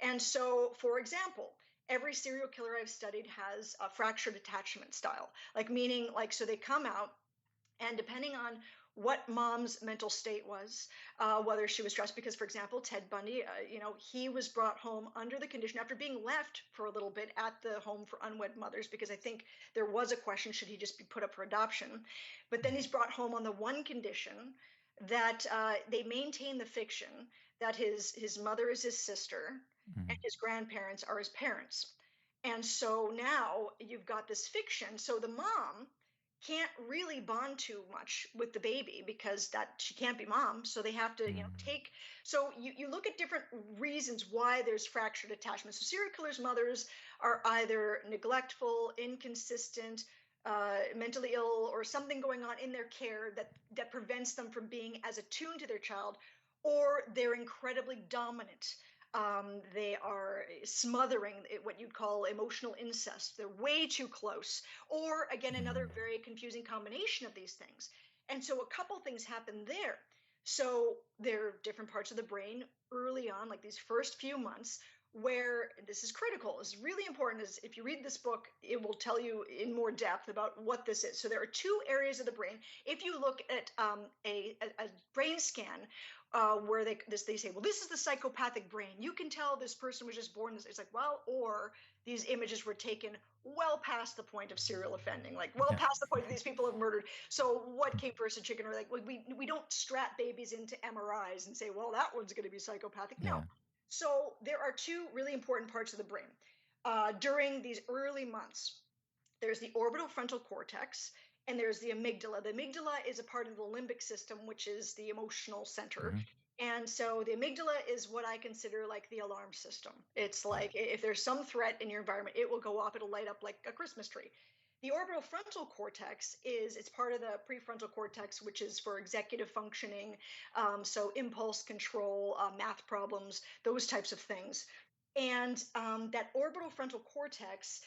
And so, for example, every serial killer I've studied has a fractured attachment style, like, meaning, like, so they come out, and depending on what mom's mental state was, whether she was stressed, because, for example, Ted Bundy, he was brought home under the condition, after being left for a little bit at the home for unwed mothers, because I think there was a question, should he just be put up for adoption? But then he's brought home on the one condition that they maintain the fiction that his mother is his sister and Mhm. his grandparents are his parents. And so now you've got this fiction. So the mom can't really bond too much with the baby, because that she can't be mom, so they have to Mhm. take. So you look at different reasons why there's fractured attachment. So serial killers' mothers are either neglectful, inconsistent, mentally ill, or something going on in their care that prevents them from being as attuned to their child, or they're incredibly dominant. They are smothering what you'd call emotional incest. They're way too close, or again, another Mhm. very confusing combination of these things. And so a couple things happen there. So there are different parts of the brain early on, like these first few months, where this is critical, is really important. Is, if you read this book, it will tell you in more depth about what this is. So there are two areas of the brain. If you look at a brain scan, where they say, well, this is the psychopathic brain. You can tell this person was just born this. It's like, well, or these images were taken well past the point of serial offending, like well Yeah. past the point that these people have murdered. So what came first, the chicken or the egg? Like, we don't strap babies into MRIs and say, well, that one's going to be psychopathic. No. Yeah. So there are two really important parts of the brain during these early months. There's the orbital frontal cortex, and there's the amygdala. The amygdala is a part of the limbic system, which is the emotional center. Mhm. And so the amygdala is what I consider like the alarm system. It's like, if there's some threat in your environment, it will go off, it'll light up like a Christmas tree. The orbital frontal cortex it's part of the prefrontal cortex, which is for executive functioning, so impulse control, math problems, those types of things. And that orbital frontal cortex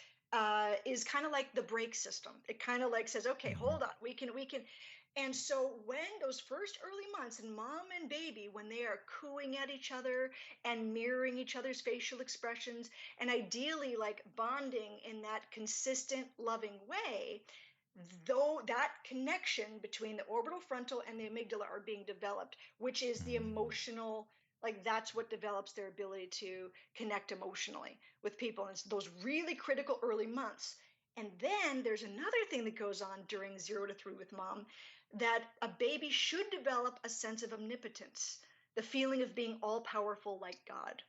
is kind of like the brake system. It kind of like says, okay, Mhm. hold on, we can. And so when those first early months, and mom and baby, when they are cooing at each other and mirroring each other's facial expressions, and ideally like bonding in that consistent, loving way, though that connection between the orbital frontal and the amygdala are being developed, which is the Mhm. emotional, like, that's what develops their ability to connect emotionally with people. And it's those really critical early months. And then there's another thing that goes on during 0 to 3 with mom, that a baby should develop a sense of omnipotence, the feeling of being all powerful like God.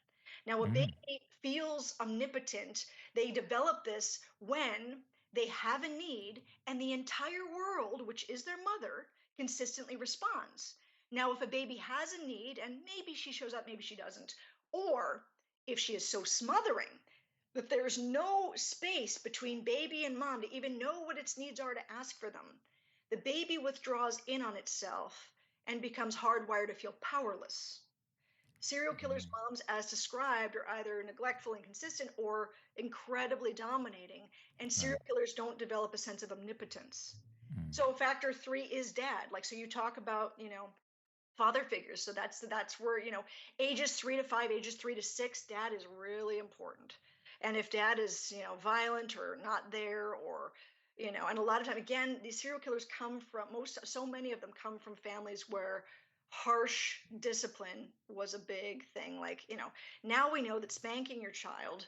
Now, a Mhm. baby feels omnipotent. They develop this when they have a need, and the entire world, which is their mother, consistently responds. Now, if a baby has a need, and maybe she shows up, maybe she doesn't, or if she is so smothering that there's no space between baby and mom to even know what its needs are to ask for them, the baby withdraws in on itself and becomes hardwired to feel powerless. Serial killers' Mm. moms, as described, are either neglectful, inconsistent, or incredibly dominating, and Right. serial killers don't develop a sense of omnipotence. Mm. So factor three is dad. Like, so you talk about, father figures. So that's where, ages 3 to 5, ages 3 to 6, dad is really important. And if dad is, violent or not there, or, and a lot of time, again, these serial killers come from so many of them come from families where harsh discipline was a big thing. Like, now we know that spanking your child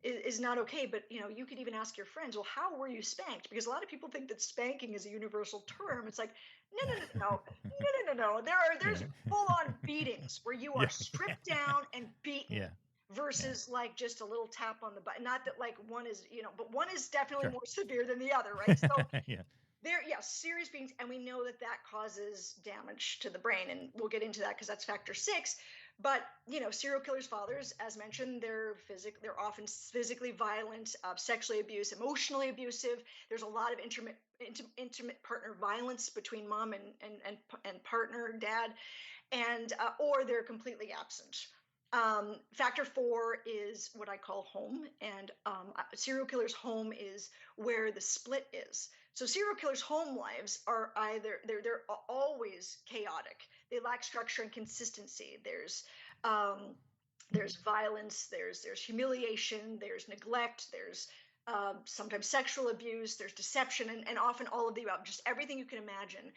is not okay, but you could even ask your friends, well, how were you spanked? Because a lot of people think that spanking is a universal term. It's like, no, no, no, no, no, no, no, no. There's Yeah. full on beatings where you are Yeah. stripped down and beaten Yeah. Yeah. versus like just a little tap on the butt. Not that like one is, but one is definitely Sure. more severe than the other, right? So Yeah. there, yeah, serious beatings, and we know that that causes damage to the brain, and we'll get into that because that's factor six. But serial killers' fathers, as mentioned, they're often physically violent, sexually abusive, emotionally abusive. There's a lot of intimate partner violence between mom and partner, dad, and or they're completely absent. Factor four is what I call home, and serial killer's home is where the split is. So serial killers' home lives are either they're always chaotic. They lack structure and consistency. There's violence. There's humiliation. There's neglect. There's sometimes sexual abuse. There's deception, and often all of the above. Just everything you can imagine.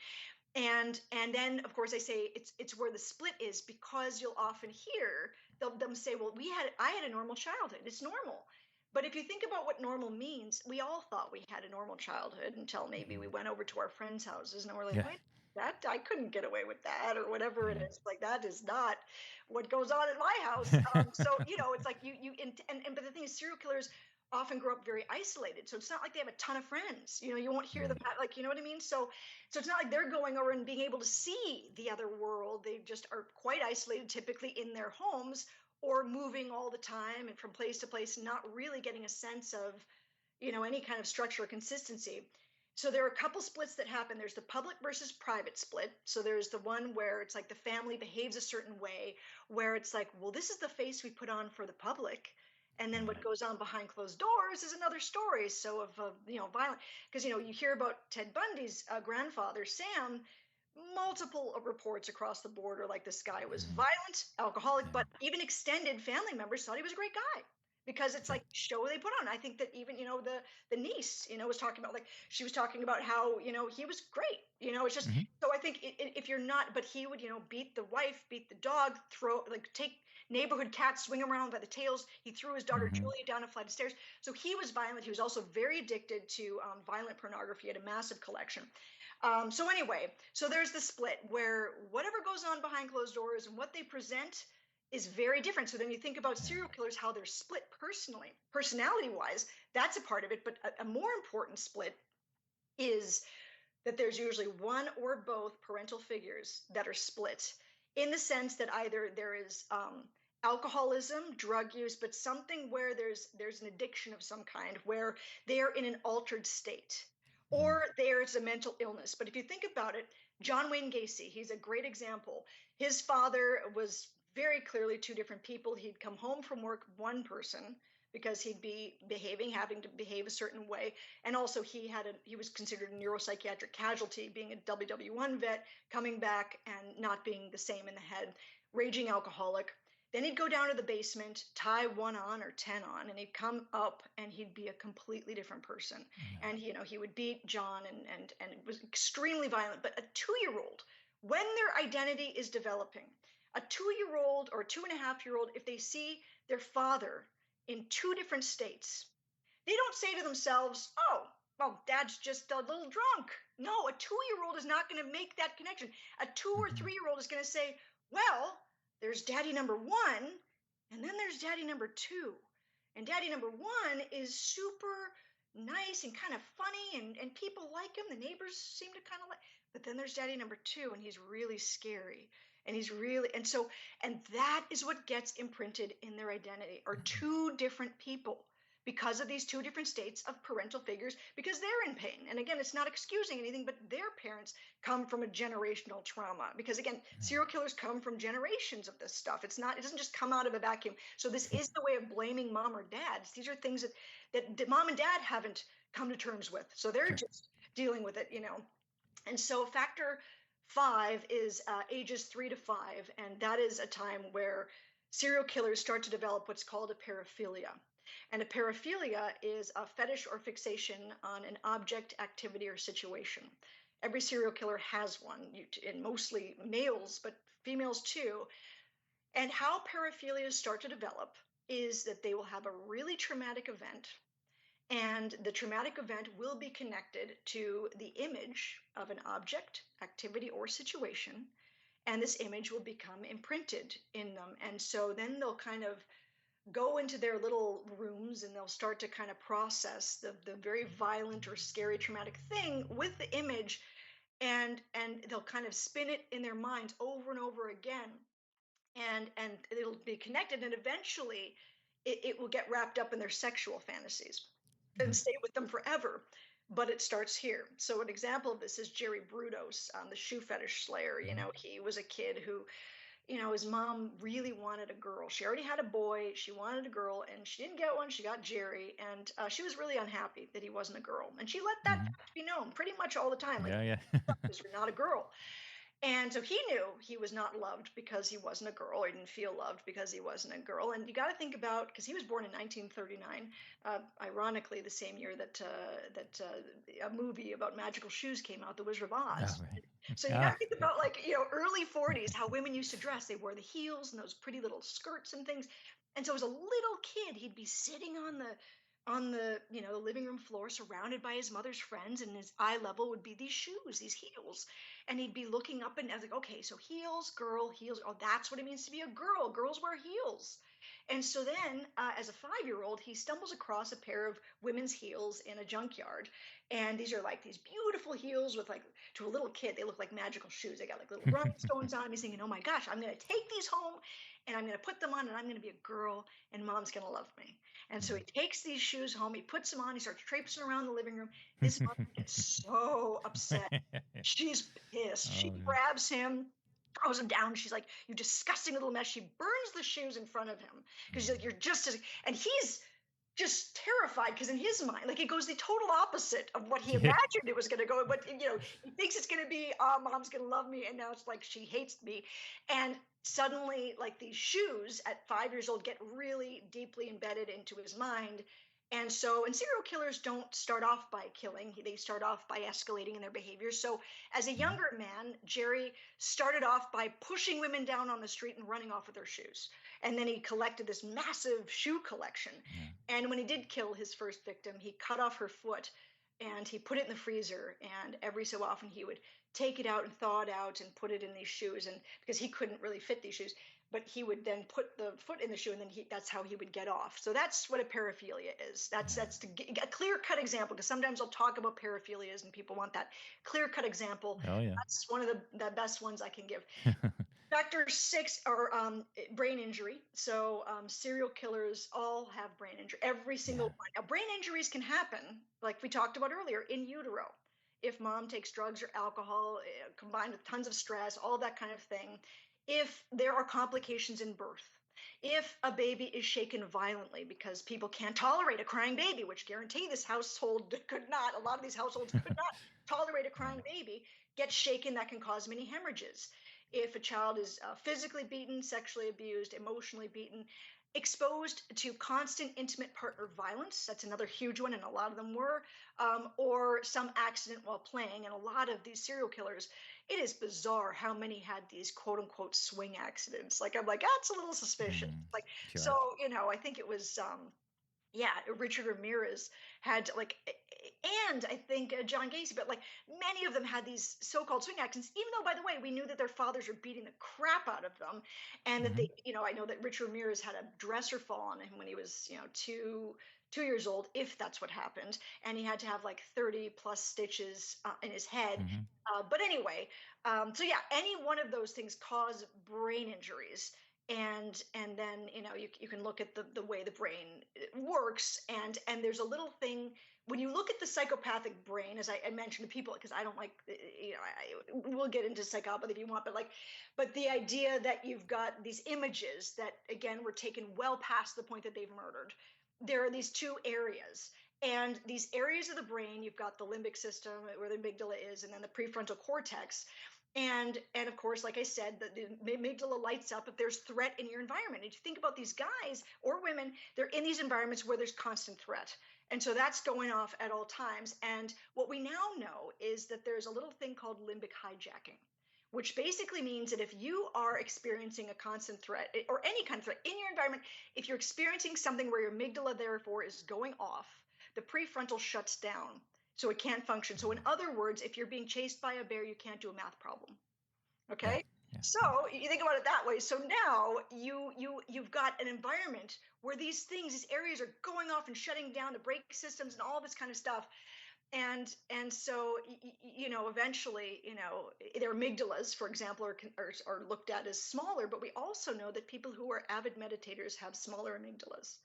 And then of course I say it's where the split is, because you'll often hear them say, well, I had a normal childhood. It's normal. But if you think about what normal means, we all thought we had a normal childhood until maybe we Mhm. went over to our friends' houses and we're like, Yeah. wait, that I couldn't get away with that, or whatever it Yeah. is. Like, that is not what goes on in my house. So it's like and but the thing is, serial killers often grow up very isolated, so it's not like they have a ton of friends. You won't hear them Mm. like, you know what I mean. So it's not like they're going over and being able to see the other world. They just are quite isolated, typically in their homes, or moving all the time and from place to place, not really getting a sense of, any kind of structure or consistency. So there are a couple splits that happen. There's the public versus private split. So there's the one where it's like the family behaves a certain way, where it's like, well, this is the face we put on for the public, and then what Mm. goes on behind closed doors is another story. So of violent, because you hear about Ted Bundy's grandfather Sam. Multiple reports across the board are like, this guy was Mm. violent, alcoholic, Yeah. but even extended family members thought he was a great guy, because it's Sure. like show they put on. I think that even the niece was talking about, like, she was talking about how he was great. It's just, Hmm. so I think if you're not, but he would beat the wife, beat the dog, throw, like, take neighborhood cats, swing them around by the tails. He threw his daughter Hmm. Julia down a flight of stairs. So he was violent. He was also very addicted to violent pornography. He had a massive collection. So anyway, so there's the split where whatever goes on behind closed doors and what they present is very different. So then you think about Yeah. serial killers, how they're split personally, personality wise, that's a part of it. But a more important split is that there's usually one or both parental figures that are split, in the sense that either there is alcoholism, drug use, but something where there's an addiction of some kind, where they're in an altered state, Mm. or there's a mental illness. But if you think about it, John Wayne Gacy, he's a great example. His father was very clearly two different people. He'd come home from work one person, because he'd be having to behave a certain way, and also he was considered a neuropsychiatric casualty, being a WW1 vet, coming back and not being the same in the head, raging alcoholic. Then he'd go down to the basement, tie one on or 10 on, and he'd come up and he'd be a completely different person. Yeah. And he would beat John, and it was extremely violent. But a 2-year-old, when their identity is developing, a 2-year-old or 2.5-year-old, if they see their father in two different states, they don't say to themselves, oh, well, dad's just a little drunk. No, a 2-year-old is not going to make that connection. A 2 or 3-year-old is going to say, well, there's daddy number one, and then there's daddy number two. And daddy number one is super nice and kind of funny, and people like him. The neighbors seem to kind of like, but then there's daddy number two, and he's really scary. And he's really, and that is what gets imprinted in their identity, are two different people because of these two different states of parental figures, because they're in pain. And again, it's not excusing anything, but their parents come from a generational trauma. Because again, serial killers come from generations of this stuff. It doesn't just come out of a vacuum. So this is the way of blaming mom or dad. These are things that mom and dad haven't come to terms with. So they're Sure. just dealing with it. And so factor five is ages 3 to 5. And that is a time where serial killers start to develop what's called a paraphilia. And a paraphilia is a fetish or fixation on an object, activity, or situation. Every serial killer has one, and mostly males, but females too. And how paraphilias start to develop is that they will have a really traumatic event, and the traumatic event will be connected to the image of an object, activity, or situation. And this image will become imprinted in them. And so then they'll kind of go into their little rooms and they'll start to kind of process the very violent or scary traumatic thing with the image, and they'll kind of spin it in their minds over and over again, and it'll be connected, and eventually it will get wrapped up in their sexual fantasies and stay with them forever. But it starts here. So an example of this is Jerry Brudos, the shoe fetish slayer. He was a kid who, his mom really wanted a girl. She already had a boy. She wanted a girl, and she didn't get one. She got Jerry, and she was really unhappy that he wasn't a girl. And she let that Mhm. be known pretty much all the time. Like, Yeah, yeah. because you're not a girl. And so he knew he was not loved because he wasn't a girl, or he didn't feel loved because he wasn't a girl. And you got to think about, because he was born in 1939, ironically the same year that a movie about magical shoes came out, The Wizard of Oh, Oz. right. So you got Ah, to think about, like, early 40s, how women used to dress. They wore the heels and those pretty little skirts and things. And so as a little kid, he'd be sitting on the living room floor, surrounded by his mother's friends, and his eye level would be these shoes, these heels. And he'd be looking up, and I was like, okay, so heels, girl, heels. Oh, that's what it means to be a girl. Girls wear heels. And so then, as a 5-year-old, he stumbles across a pair of women's heels in a junkyard. And these are like these beautiful heels with, like, to a little kid, they look like magical shoes. They got like little rhinestones on them. He's thinking, oh my gosh, I'm going to take these home and I'm going to put them on, and I'm going to be a girl, and mom's going to love me. And so he takes these shoes home, he puts them on, he starts traipsing around the living room. His mother gets so upset. She's pissed. She Oh, yeah. grabs him, throws him down. She's like, "You disgusting little mess." She burns the shoes in front of him because she's like, "You're just as," and he's just terrified because in his mind, like, it goes the total opposite of what he Yeah. imagined it was going to go. But he thinks it's going to be, "Oh, mom's going to love me," and now it's like she hates me. And suddenly, like, these shoes at 5 years old get really deeply embedded into his mind. And serial killers don't start off by killing, they start off by escalating in their behavior. So as a Mhm. younger man, Jerry started off by pushing women down on the street and running off with their shoes. And then he collected this massive shoe collection. Yeah. And when he did kill his first victim, he cut off her foot and he put it in the freezer. And every so often he would take it out and thaw it out and put it in these shoes. And because he couldn't really fit these shoes, but he would then put the foot in the shoe, and then that's how he would get off. So that's what a paraphilia is. That's to get a clear cut example, because sometimes I'll talk about paraphilias and people want that clear cut example. Oh, yeah. That's one of the best ones I can give. Factor six are brain injury. So serial killers all have brain injury, every single Yeah. one. Now, brain injuries can happen, like we talked about earlier, in utero. If mom takes drugs or alcohol, combined with tons of stress, all that kind of thing. If there are complications in birth, if a baby is shaken violently because people can't tolerate a crying baby, which guarantee this household could not, a lot of these households could not tolerate a crying baby, gets shaken, that can cause many hemorrhages. If a child is physically beaten, sexually abused, emotionally beaten, exposed to constant intimate partner violence, that's another huge one, and a lot of them were, or some accident while playing. And a lot of these serial killers, it is bizarre how many had these quote unquote swing accidents. Like, I'm like, that's a little suspicious. Mm, Like, so, sure. I think it was, yeah, Richard Ramirez had, like, and I think John Gacy, but like many of them had these so-called swing accidents, even though, by the way, we knew that their fathers were beating the crap out of them, and that Mhm. I know that Richard Ramirez had a dresser fall on him when he was, 2 years old, if that's what happened. And he had to have like 30 plus stitches in his head. Hmm. But anyway, so yeah, any one of those things cause brain injuries. And then you can look at the way the brain works, and there's a little thing when you look at the psychopathic brain, as I mentioned to people, because I don't like, we'll get into psychopathy if you want, but the idea that you've got these images that, again, were taken well past the point that they've murdered. There are these two areas. And these areas of the brain, you've got the limbic system where the amygdala is, and then the prefrontal cortex. And of course, like I said, the amygdala lights up if there's threat in your environment. And you think about these guys or women, they're in these environments where there's constant threat. And so that's going off at all times. And what we now know is that there's a little thing called limbic hijacking, which basically means that if you are experiencing a constant threat or any kind of threat in your environment, if you're experiencing something where your amygdala therefore is going off, the prefrontal shuts down. So it can't function. So in other words, if you're being chased by a bear, you can't do a math problem. Yeah. Okay. Yeah. So you think about it that way. So now you've got an environment where these areas are going off and shutting down the brake systems and all this kind of stuff. And so eventually their amygdalas, for example, are looked at as smaller. But we also know that people who are avid meditators have smaller amygdalas.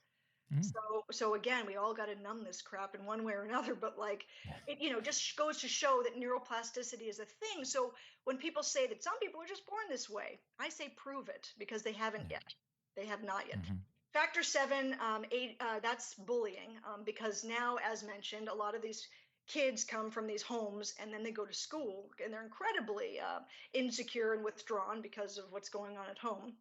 Mm. So again, we all got to numb this crap in one way or another, but like it, just goes to show that neuroplasticity is a thing. So when people say that some people are just born this way, I say prove it, because they haven't yet. They have not yet. Mm-hmm. Factor 7, 8, that's bullying, because now, as mentioned, a lot of these kids come from these homes and then they go to school and they're incredibly insecure and withdrawn because of what's going on at home.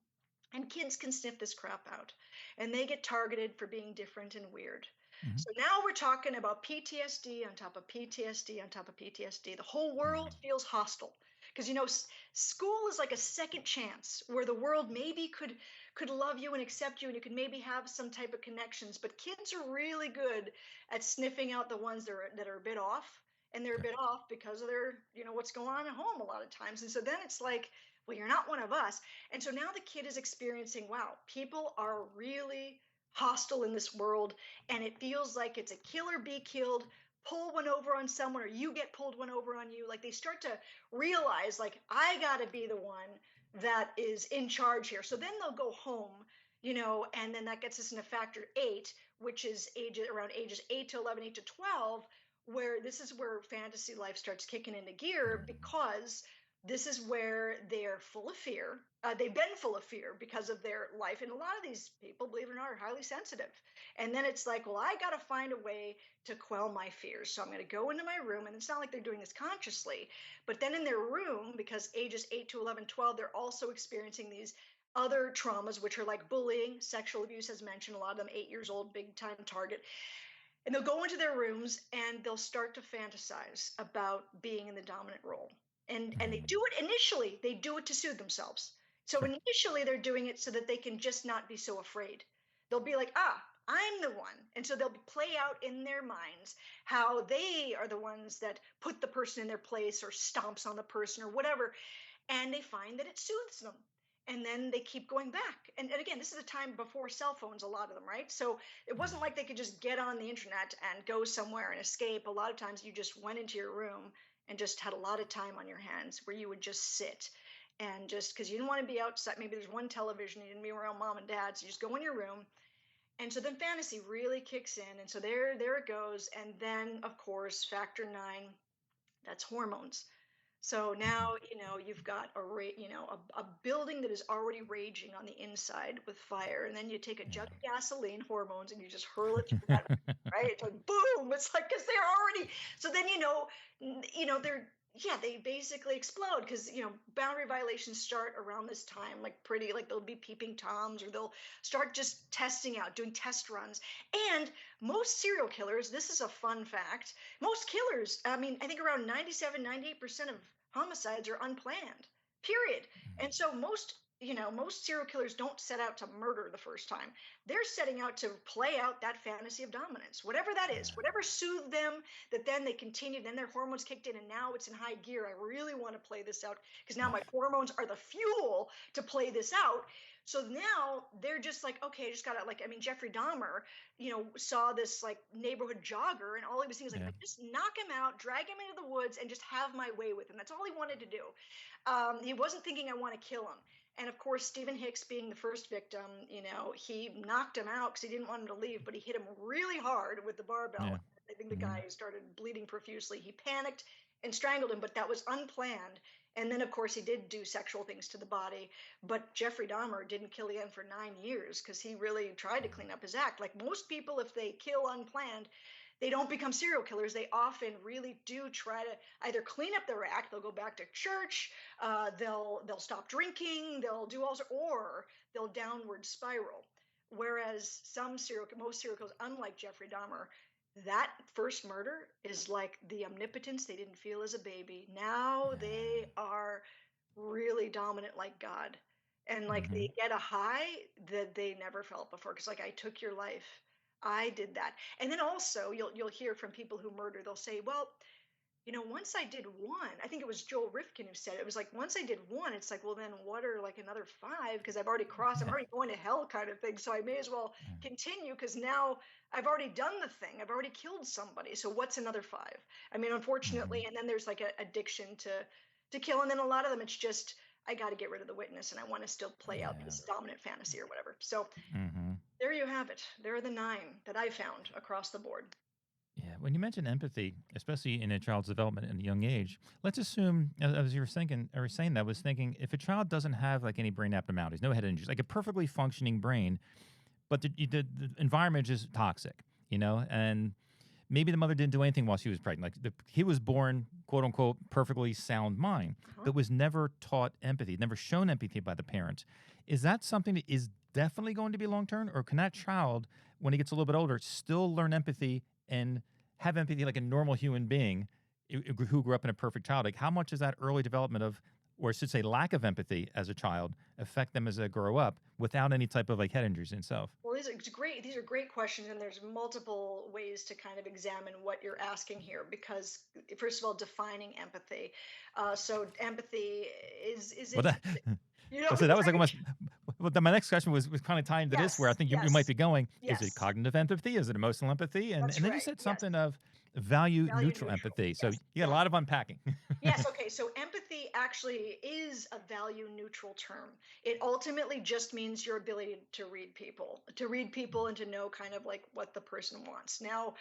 And kids can sniff this crap out, and they get targeted for being different and weird. Mm-hmm. So now we're talking about PTSD on top of PTSD on top of PTSD. The whole world feels hostile because school is like a second chance where the world maybe could love you and accept you, and you could maybe have some type of connections. But kids are really good at sniffing out the ones that are a bit off, and they're a bit off because of their what's going on at home a lot of times. And so then it's like, well, you're not one of us. And so now the kid is experiencing, wow, people are really hostile in this world, and it feels like it's a kill or be killed, pull one over on someone, or you get pulled one over on you. Like they start to realize, like, I got to be the one that is in charge here. So then they'll go home, and then that gets us into factor 8, which is around ages 8 to 11, 8 to 12, where this is where fantasy life starts kicking into gear, because this is where they're full of fear. They've been full of fear because of their life. And a lot of these people, believe it or not, are highly sensitive. And then it's like, well, I got to find a way to quell my fears. So I'm going to go into my room. And it's not like they're doing this consciously. But then in their room, because ages 8 to 11, 12, they're also experiencing these other traumas, which are like bullying, sexual abuse, as mentioned, a lot of them 8 years old, big time target. And they'll go into their rooms and they'll start to fantasize about being in the dominant role. And they do it initially, they do it to soothe themselves. So initially they're doing it so that they can just not be so afraid. They'll be like, I'm the one. And so they'll play out in their minds how they are the ones that put the person in their place or stomps on the person or whatever. And they find that it soothes them. And then they keep going back. And again, this is a time before cell phones, a lot of them, right? So it wasn't like they could just get on the internet and go somewhere and escape. A lot of times you just went into your room and just had a lot of time on your hands where you would just sit, and just because you didn't want to be outside, maybe there's one television, you didn't be around mom and dad, so you just go in your room. And so then fantasy really kicks in, and so there it goes. And then of course factor 9, that's hormones. So now you've got a building that is already raging on the inside with fire, and then you take a jug of gasoline, hormones, and you just hurl it through that, right? It's like boom! It's like, because they're already, so then they basically explode, because boundary violations start around this time, like they'll be peeping toms, or they'll start just testing out, doing test runs. And most serial killers, this is a fun fact, most killers, I think around 97-98% of homicides are unplanned, period. And so most serial killers don't set out to murder the first time. They're setting out to play out that fantasy of dominance, whatever that is, whatever soothed them, that then they continued, then their hormones kicked in, and now it's in high gear. I really want to play this out because now my hormones are the fuel to play this out. So now they're just like, okay, I just gotta like, I mean, Jeffrey Dahmer, saw this like neighborhood jogger, and all he was thinking was like, Yeah. if I just knock him out, drag him into the woods, and just have my way with him. That's all he wanted to do. He wasn't thinking I want to kill him. And of course, Stephen Hicks being the first victim, he knocked him out because he didn't want him to leave, but he hit him really hard with the barbell. Yeah. I think the Mm-hmm. guy started bleeding profusely. He panicked and strangled him, but that was unplanned. And then, of course, he did do sexual things to the body. But Jeffrey Dahmer didn't kill again for 9 years because he really tried to clean up his act. Like most people, if they kill unplanned, they don't become serial killers. They often really do try to either clean up their act. They'll go back to church. They'll stop drinking. They'll do all, or they'll downward spiral. Whereas most serial killers, unlike Jeffrey Dahmer, that first murder is like the omnipotence they didn't feel as a baby. Now they are really dominant like God. And like Mm-hmm. they get a high that they never felt before. Cause like I took your life. I did that. And then also you'll hear from people who murder, they'll say, well, once I did one, I think it was Joel Rifkin who said it. It was like, once I did one, it's like, well, then what are like another five? Because I've already crossed, I'm Yeah. already going to hell kind of thing. So I may as well continue because now I've already done the thing. I've already killed somebody. So what's another five? I mean, Mm-hmm. unfortunately, and then there's like an addiction to kill. And then a lot of them, it's just, I got to get rid of the witness and I want to still play out Yeah. this dominant fantasy or whatever. So Mm-hmm. there you have it. There are the 9 that I found across the board. Yeah, when you mention empathy, especially in a child's development at a young age, let's assume, as you were thinking or saying that, I was thinking if a child doesn't have like any brain abnormalities, no head injuries, like a perfectly functioning brain, but the environment is toxic, and maybe the mother didn't do anything while she was pregnant. Like he was born, quote unquote, perfectly sound mind, Uh-huh. but was never taught empathy, never shown empathy by the parents. Is that something that is definitely going to be long term, or can that child, when he gets a little bit older, still learn empathy and have empathy like a normal human being who grew up in a perfect child? Like how much does that early development of, or I should say lack of empathy as a child, affect them as they grow up without any type of like head injuries itself? Well, these are great questions, and there's multiple ways to kind of examine what you're asking here. Because first of all, defining empathy. So empathy is Well, it, that, so that because was like almost. Well, then my next question was kind of tying to this, where I yes, think you might yes, be going. Is it yes, cognitive empathy? Is it emotional empathy? And that's and then you right. said Yes, something of value value neutral neutral. empathy. So Yes, you got a value. lot of unpacking. Yes, okay. So empathy actually is a value neutral term. It ultimately just means your ability to read people and to know kind of like what the person wants. Now,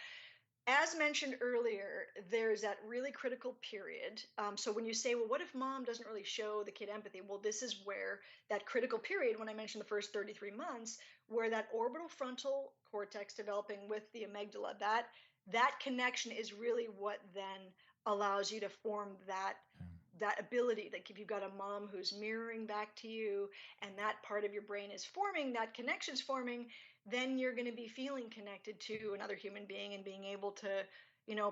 as mentioned earlier, there's that really critical period. So when you say, well, what if mom doesn't really show the kid empathy? Well, this is where that critical period, when I mentioned the first 33 months, where that orbital frontal cortex developing with the amygdala, that connection is really what then allows you to form that ability. Like if you've got a mom who's mirroring back to you and that part of your brain is forming, that connection's forming, then you're going to be feeling connected to another human being and being able to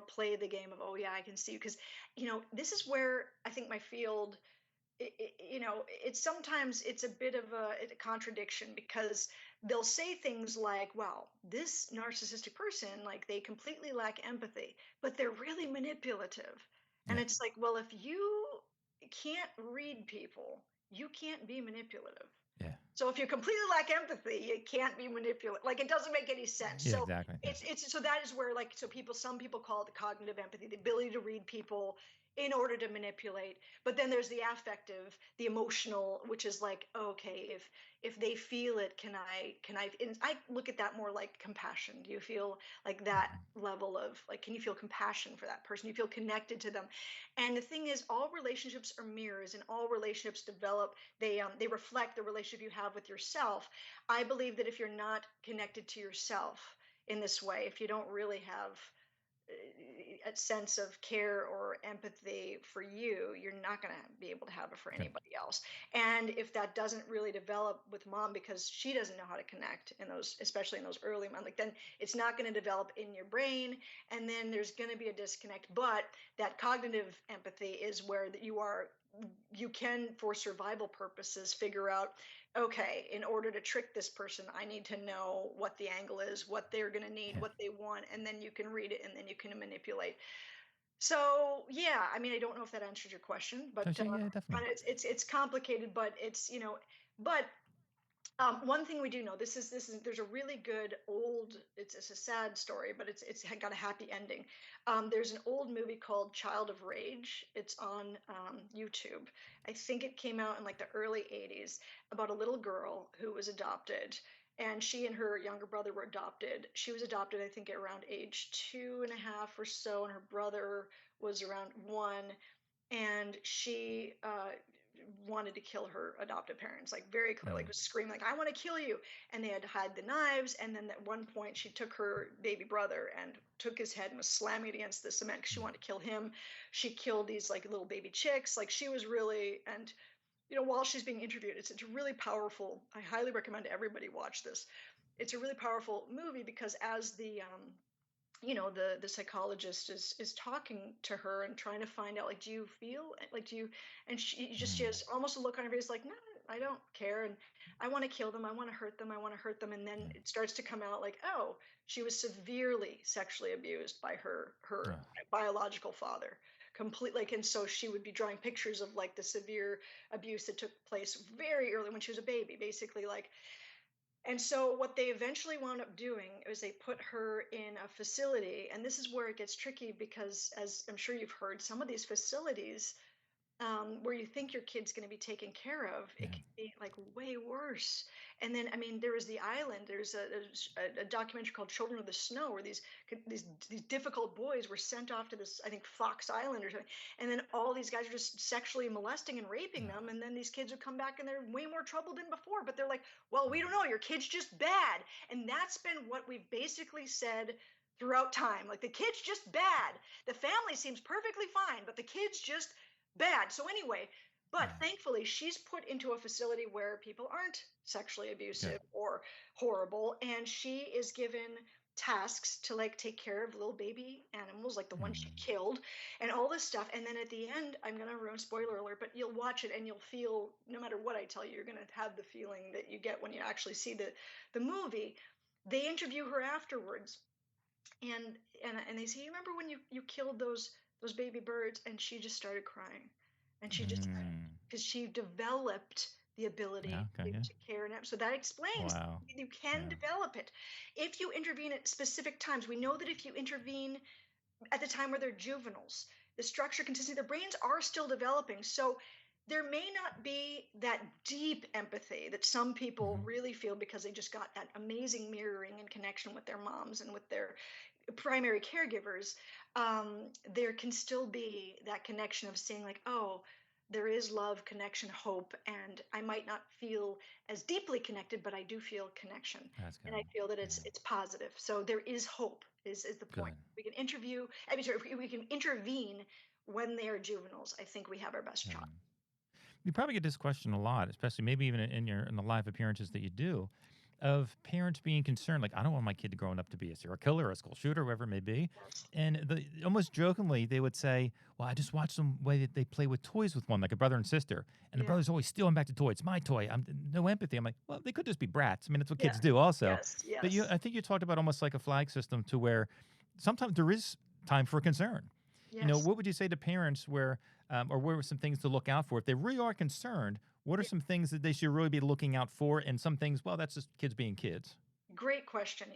play the game of, oh yeah, I can see you. Because this is where I think my field, it's sometimes it's a bit of a contradiction, because they'll say things like, well, this narcissistic person, like they completely lack empathy, but they're really manipulative. And Yeah. it's like, well, if you can't read people, you can't be manipulative. Yeah. So if you completely lack empathy, you can't be manipulative. Like it doesn't make any sense. Yeah. So Exactly. Yeah. it's so that is where, like, so some people call it the cognitive empathy, the ability to read people in order to manipulate. But then there's the affective, the emotional, which is like, okay, if they feel it, can I and I look at that more like compassion. Do you feel like that level of like, can you feel compassion for that person? You feel connected to them. And the thing is, all relationships are mirrors, and all relationships develop, they reflect the relationship you have with yourself. I believe that if you're not connected to yourself in this way, if you don't really have a sense of care or empathy for you, you're not going to be able to have it for Okay. anybody else. And if that doesn't really develop with mom because she doesn't know how to connect in those, especially in those early months, like then it's not going to develop in your brain, and then there's going to be a disconnect. But that cognitive empathy is where that you can, for survival purposes, figure out, okay, in order to trick this person, I need to know what the angle is, what they're going to need, Yeah. what they want, and then you can read it and then you can manipulate. So yeah, I mean, I don't know if that answers your question, but Yeah. Definitely. it's complicated, but but One thing we do know, there's a really good old, it's a sad story, but it's got a happy ending. There's an old movie called Child of Rage. It's on YouTube. I think it came out in like the early 80s, about a little girl who was adopted. And she and her younger brother were adopted. She was adopted, I think, at around age 2.5 or so, and her brother was around 1. And she wanted to kill her adoptive parents, like very clear, like Mm, was screaming like, I want to kill you. And they had to hide the knives. And then at one point she took her baby brother and took his head and was slamming it against the cement because she mm, wanted to kill him. She killed these like little baby chicks. Like she was really, and while she's being interviewed, it's a really powerful, I highly recommend everybody watch this. It's a really powerful movie because as the psychologist is talking to her and trying to find out, like, do you feel like, do you, and she mm, has almost a look on her face like, no, I don't care, and I want to kill them, I want to hurt them, I want to hurt them. And then mm. it starts to come out like, oh, she was severely sexually abused by her Oh, biological father, completely. Like, and so she would be drawing pictures of like the severe abuse that took place very early when she was a baby, basically, like. And so what they eventually wound up doing is they put her in a facility, and this is where it gets tricky because, as I'm sure you've heard, some of these facilities, where you think your kid's going to be taken care of, it yeah. can be like way worse. And then, I mean, there was the island. There's a documentary called Children of the Snow, where these difficult boys were sent off to this, I think, Fox Island or something. And then all these guys are just sexually molesting and raping them. Oh, And then these kids would come back and they're way more trouble than before. But they're like, well, we don't mm, know. Your kid's just bad. And that's been what we've basically said throughout time. Like, the kid's just bad. The family seems perfectly fine, but the kid's just bad. So anyway, but mm. thankfully she's put into a facility where people aren't sexually Good. abusive or horrible, and she is given tasks to like take care of little baby animals like the one she Mm, killed and all this stuff. And then at the end, I'm going to ruin, spoiler alert, but you'll watch it and you'll feel, no matter what I tell you, you're going to have the feeling that you get when you actually see the movie. They interview her afterwards, and they say, you remember when you killed those baby birds? And she just started crying, and she just, mm. because she developed the Yeah, ability okay, yeah. to care. And so that explains, Wow. you can Yeah. develop it if you intervene at specific times. We know that if you intervene at the time where they're juveniles, the structure, consistency, their brains are still developing. So there may not be that deep empathy that some people Hmm. really feel because they just got that amazing mirroring and connection with their moms and with their primary caregivers. There can still be that connection of seeing, like, oh, there is love, connection, hope, and I might not feel as deeply connected, but I do feel connection, That's and good. I feel that Yeah. it's positive. So there is hope. Is the point? Good. We can interview. I mean, sorry, if we can intervene when they are juveniles, I think we have our best shot. Good. You probably get this question a lot, especially maybe even in the live appearances that you do, of parents being concerned, like, I don't want my kid growing up to be a serial killer or a school shooter, whoever it may be. Yes. And almost jokingly, they would say, well, I just watched them way that they play with toys with one, like a brother and sister. And the Yeah. brother's always stealing back the toy. It's my toy. I'm no empathy. I'm like, well, they could just be brats. I mean, that's what Yeah. kids do also. Yes. But Yes. I think you talked about almost like a flag system to where sometimes there is time for concern. Yes. What would you say to parents where, or what are some things to look out for? If they really are concerned, what are some things that they should really be looking out for? And some things, well, that's just kids being kids. Great question.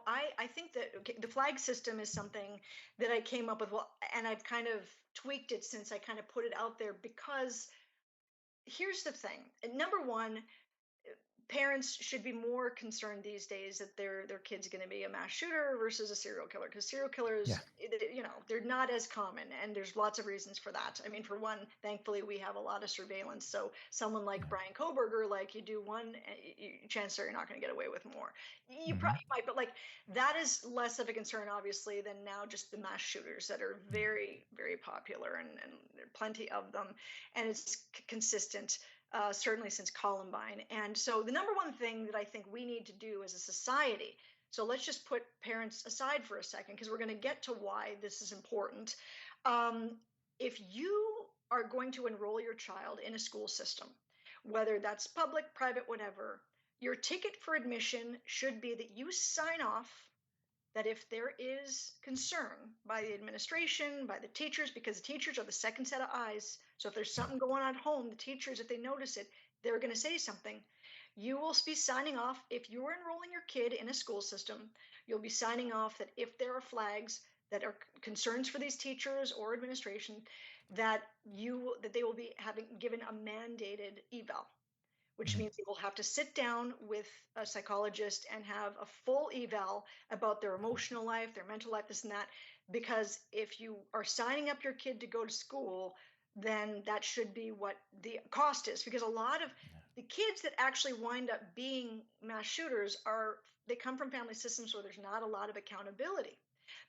I think that, okay, the flag system is something that I came up with. Well, and I've kind of tweaked it since I kind of put it out there, because here's the thing. Number one, parents should be more concerned these days that their kid's going to be a mass shooter versus a serial killer, because serial Yeah. killers, they're not as common, and there's lots of reasons for that. I mean, for one, thankfully we have a lot of surveillance, so someone like Yeah. Brian Koberger, like, you do one, chances are you're not going to get away with more. You Hmm. probably might, but like, that is less of a concern obviously than now just the mass shooters that are Yeah. very, very popular, and there are plenty of them, and it's consistent, certainly since Columbine. And so, the number one thing that I think we need to do as a society, so let's just put parents aside for a second, because we're going to get to why this is important. Um, if you are going to enroll your child in a school system, whether that's public, private, whatever, your ticket for admission should be that you sign off that if there is concern by the administration, by the teachers, because the teachers are the second set of eyes. So if there's Yeah. something going on at home, the teachers, if they notice it, they're going to say something. you will be signing off if you are enrolling your kid in a school system. You'll be signing off that if there are flags that are concerns for these teachers or administration, that they will be having given a mandated eval, which Mhm. means they will have to sit down with a psychologist and have a full eval about their emotional life, their mental life, this and that. Because if you are signing up your kid to go to school, then that should be what the cost is. Because a lot of the kids that actually wind up being mass shooters they come from family systems where there's not a lot of accountability.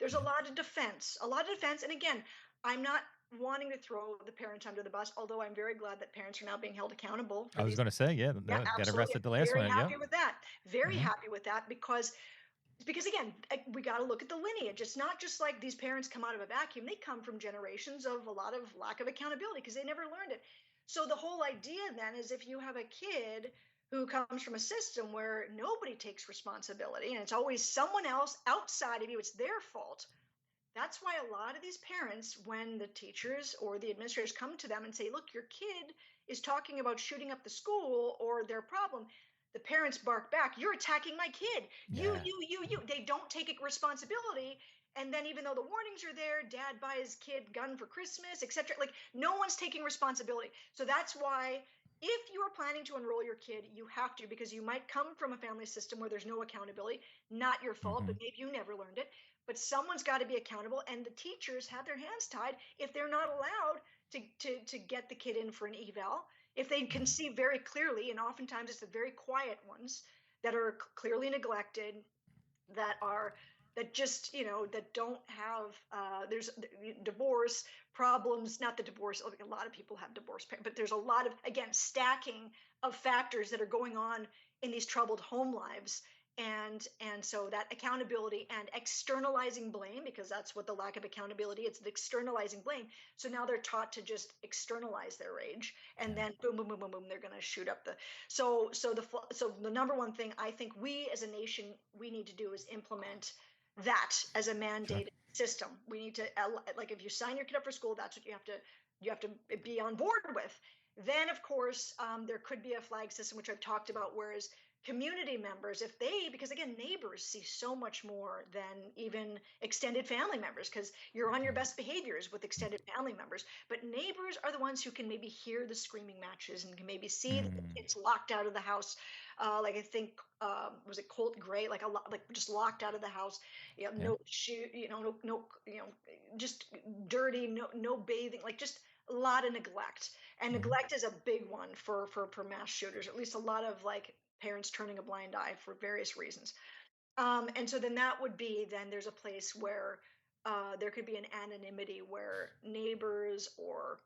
There's a Yeah. lot of defense, a lot of defense. And again, I'm not wanting to throw the parents under the bus, although I'm very glad that parents are now being held accountable for I was these. going to say, yeah, Yeah, got absolutely. arrested the last Very one. Yep. happy with that. Very Hmm. happy with that because again, we got to look at the lineage. It's not just like these parents come out of a vacuum. They come from generations of a lot of lack of accountability because they never learned it. So the whole idea then is if you have a kid who comes from a system where nobody takes responsibility and it's always someone else outside of you, it's their fault. That's why a lot of these parents, when the teachers or the administrators come to them and say, look, your kid is talking about shooting up the school or their problem, the parents bark back, you're attacking my kid. Yeah. You. They don't take responsibility. And then, even though the warnings are there, dad buys his kid gun for Christmas, etc. Like, no one's taking responsibility. So that's why if you are planning to enroll your kid, you have to, because you might come from a family system where there's no accountability, not your fault, but Hmm. maybe you never learned it. But someone's got to be accountable, and the teachers have their hands tied if they're not allowed to get the kid in for an eval. If they can see very clearly, and oftentimes it's the very quiet ones that are clearly neglected, that are that just that don't have there's divorce problems, not the divorce, like a lot of people have divorce, but there's a lot of, again, stacking of factors that are going on in these troubled home lives. And so that accountability and externalizing blame, because that's what the lack of accountability, it's the externalizing blame. So now they're taught to just externalize their rage, and Yeah. then boom boom boom boom boom, they're going to shoot up the so the number one thing I think we as a nation we need to do is implement that as a Sure. mandated system. We need to, like, if you sign your kid up for school, that's what you have to be on board with. Then, of course, there could be a flag system, which I've talked about, whereas community members, if they, because again, neighbors see so much more than even extended family members, because you're on your best behaviors with extended family members. But neighbors are the ones who can maybe hear the screaming matches and can maybe see that the Mm. kid's locked out of the house. Like I think, was it Colt Gray? Like a lot, like just locked out of the house. Yeah. No shoe, no, just dirty, no bathing, like just a lot of neglect. And Hmm. neglect is a big one for mass shooters. At least a lot of like parents turning a blind eye for various reasons. And so then that would be, then there's a place where there could be an anonymity where neighbors or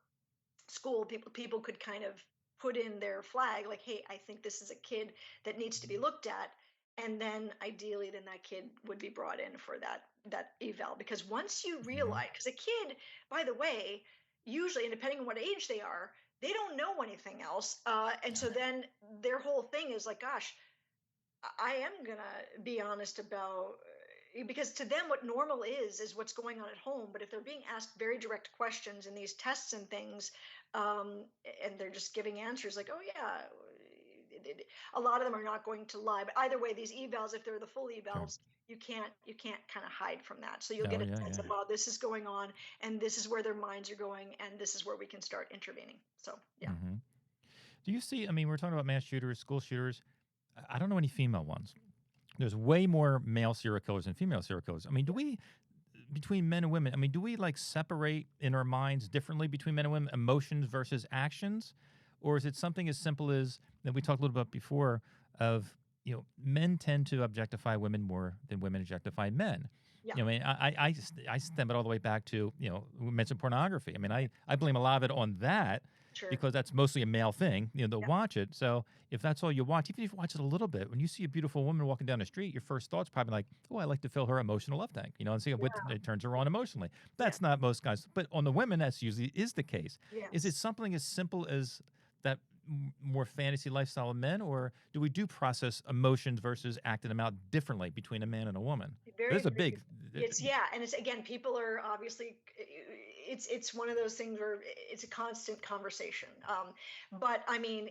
school people could kind of put in their flag, like, hey, I think this is a kid that needs to be looked at. And then ideally then that kid would be brought in for that eval, because once you Hmm. realize, because a kid, by the way, usually, and depending on what age they are, they don't know anything else, and so then their whole thing is like, gosh, I am gonna be honest about, because to them what normal is what's going on at home. But if they're being asked very direct questions in these tests and things, and they're just giving answers like, oh yeah, a lot of them are not going to lie. But either way, these evals, if they're the full Sure. evals, you can't kind of hide from that. So you'll Oh, get a yeah, sense yeah. of, oh, this is going on, and this is where their minds are going, and this is where we can start intervening. So yeah. Hmm. Do you see? I mean, we're talking about mass shooters, school shooters. I don't know any female ones. There's way more male serial killers than female serial killers. I mean, do we, between men and women, I mean, do we like separate in our minds differently between men and women, emotions versus actions? Or is it something as simple as that we talked a little bit before of, men tend to objectify women more than women objectify men? Yeah. I mean, I stem it all the way back to, we mentioned pornography. I mean, I blame a lot of it on that Sure. because that's mostly a male thing, to Yeah. watch it. So if that's all you watch, even if you watch it a little bit, when you see a beautiful woman walking down the street, your first thought's probably like, oh, I like to fill her emotional love tank, and see what Yeah. it turns her on emotionally. Yeah. That's not most guys, but on the women, that's usually is the case. Is it Yes. something as simple as that more fantasy lifestyle of men, or do we do process emotions versus acting them out differently between a man and a woman? Very, There's a very big, good. It's, yeah, and it's, again, people are obviously, it's one of those things where it's a constant conversation. But I mean,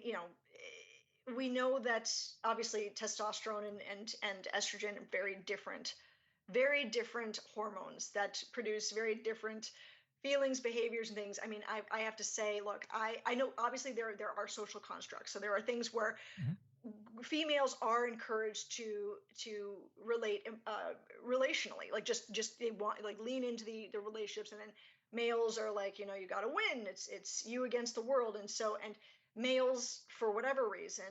we know that obviously testosterone and estrogen are very different hormones that produce very different feelings, behaviors, and things. I mean, I have to say, look, I know obviously there are social constructs. So there are things where Hmm. females are encouraged to relate relationally, like just they want like lean into the relationships, and then males are like, you got to win, it's you against the world. And so, and males for whatever reason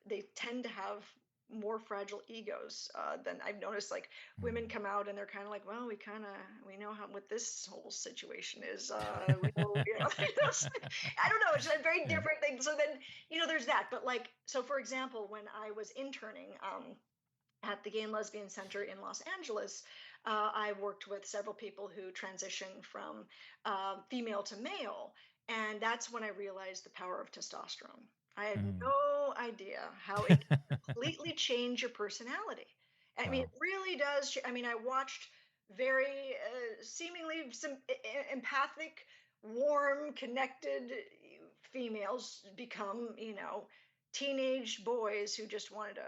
they tend to have more fragile egos than I've noticed. Like women come out and they're kind of like, well, we know how what this whole situation is. We know, I don't know. It's a very Yeah. different thing. So then, there's that. But like, so for example, when I was interning at the Gay and Lesbian Center in Los Angeles, I worked with several people who transitioned from female to male. And that's when I realized the power of testosterone. I had Mm. no idea how it can completely change your personality. I mean, it Wow. really does. I mean, I watched very seemingly some empathic, warm, connected females become, teenage boys who just wanted to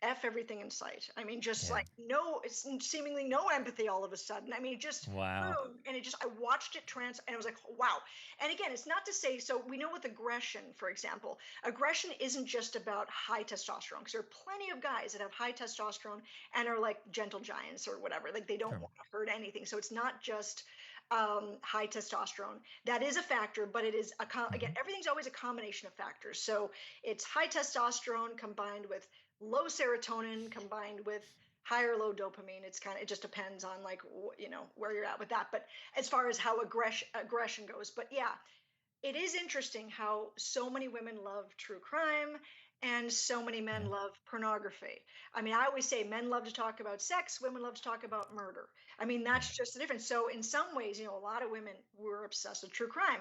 f everything in sight. I mean, just Yeah. like no, it's seemingly no empathy all of a sudden. I mean, just Wow. boom, and I watched it and I was like, wow. And again, it's not to say, so we know with aggression, for example, aggression isn't just about high testosterone, because there are plenty of guys that have high testosterone and are like gentle giants or whatever, like they don't Sure. want to hurt anything. So it's not just high testosterone. That is a factor, but it is again, Hmm. everything's always a combination of factors. So it's high testosterone combined with low serotonin combined with high or low dopamine. It just depends on like where you're at with that. But as far as how aggression goes, but yeah, it is interesting how so many women love true crime and so many men Yeah. love pornography. I mean, I always say men love to talk about sex, women love to talk about murder. I mean, Yeah. that's just the difference. So, in some ways, a lot of women were obsessed with true crime,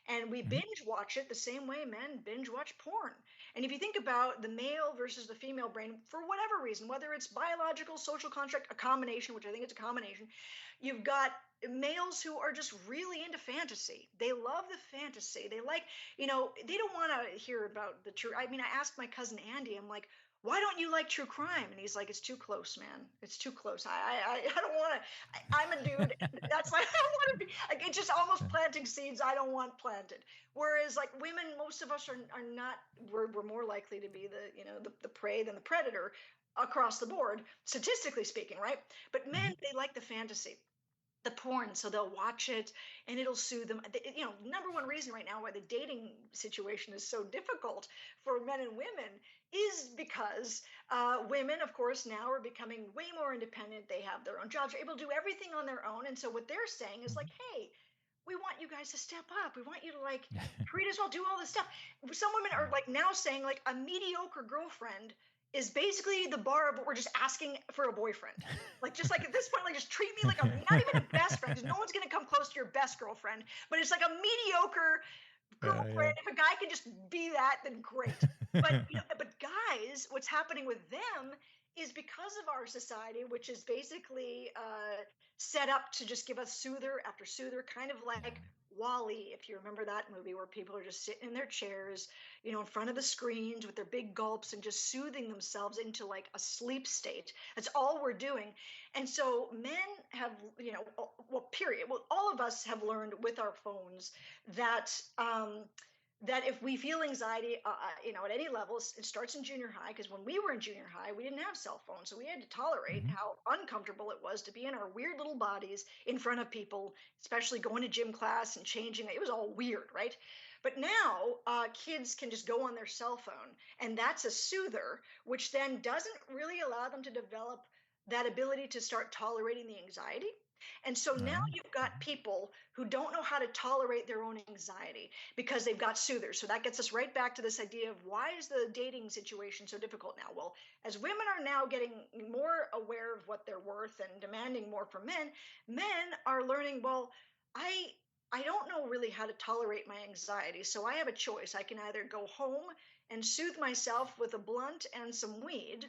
and we Hmm. binge watch it the same way men binge watch porn. And if you think about the male versus the female brain, for whatever reason, whether it's biological, social construct, a combination, which I think it's a combination, you've got males who are just really into fantasy. They love the fantasy. They like, they don't want to hear about the true. I mean, I asked my cousin Andy, I'm like, why don't you like true crime? And he's like, it's too close, man. It's too close. I don't want to. I'm a dude. That's like, I don't want to be like, it's just almost planting seeds I don't want planted. Whereas like women, most of us are not, we're more likely to be the prey than the predator across the board, statistically speaking, right? But Hmm. men, they like the fantasy, the porn, so they'll watch it and it'll soothe them. Number one reason right now why the dating situation is so difficult for men and women is because women, of course, now are becoming way more independent. They have their own jobs, they're able to do everything on their own. And so what they're saying is like, hey, we want you guys to step up. We want you to like Hmm. treat us well, do all this stuff. Some women are like now saying like a mediocre girlfriend is basically the bar of what we're just asking for a boyfriend. Like just like at this point, like just treat me like not even a best friend, because no one's gonna come close to your best girlfriend, but it's like a mediocre Yeah. Yeah. girlfriend. If a guy can just be that, then great. But but guys, what's happening with them is because of our society, which is basically set up to just give us soother after soother, kind of Yeah. like Wally, if you remember that movie, where people are just sitting in their chairs, in front of the screens with their big gulps and just soothing themselves into like a sleep state. That's all we're doing. And so men have, well, period. Well, all of us have learned with our phones that that if we feel anxiety, at any levels, it starts in junior high. Because when we were in junior high, we didn't have cell phones, so we had to tolerate Hmm. how uncomfortable it was to be in our weird little bodies in front of people, especially going to gym class and changing. It was all weird, right? But now kids can just go on their cell phone, and that's a soother, which then doesn't really allow them to develop that ability to start tolerating the anxiety. And so now Oh. you've got people who don't know how to tolerate their own anxiety because they've got soothers. So that gets us right back to this idea of why is the dating situation so difficult now? Well, as women are now getting more aware of what they're worth and demanding more from men, men are learning, well, I I don't know really how to tolerate my anxiety. So I have a choice. I can either go home and soothe myself with a blunt and some weed,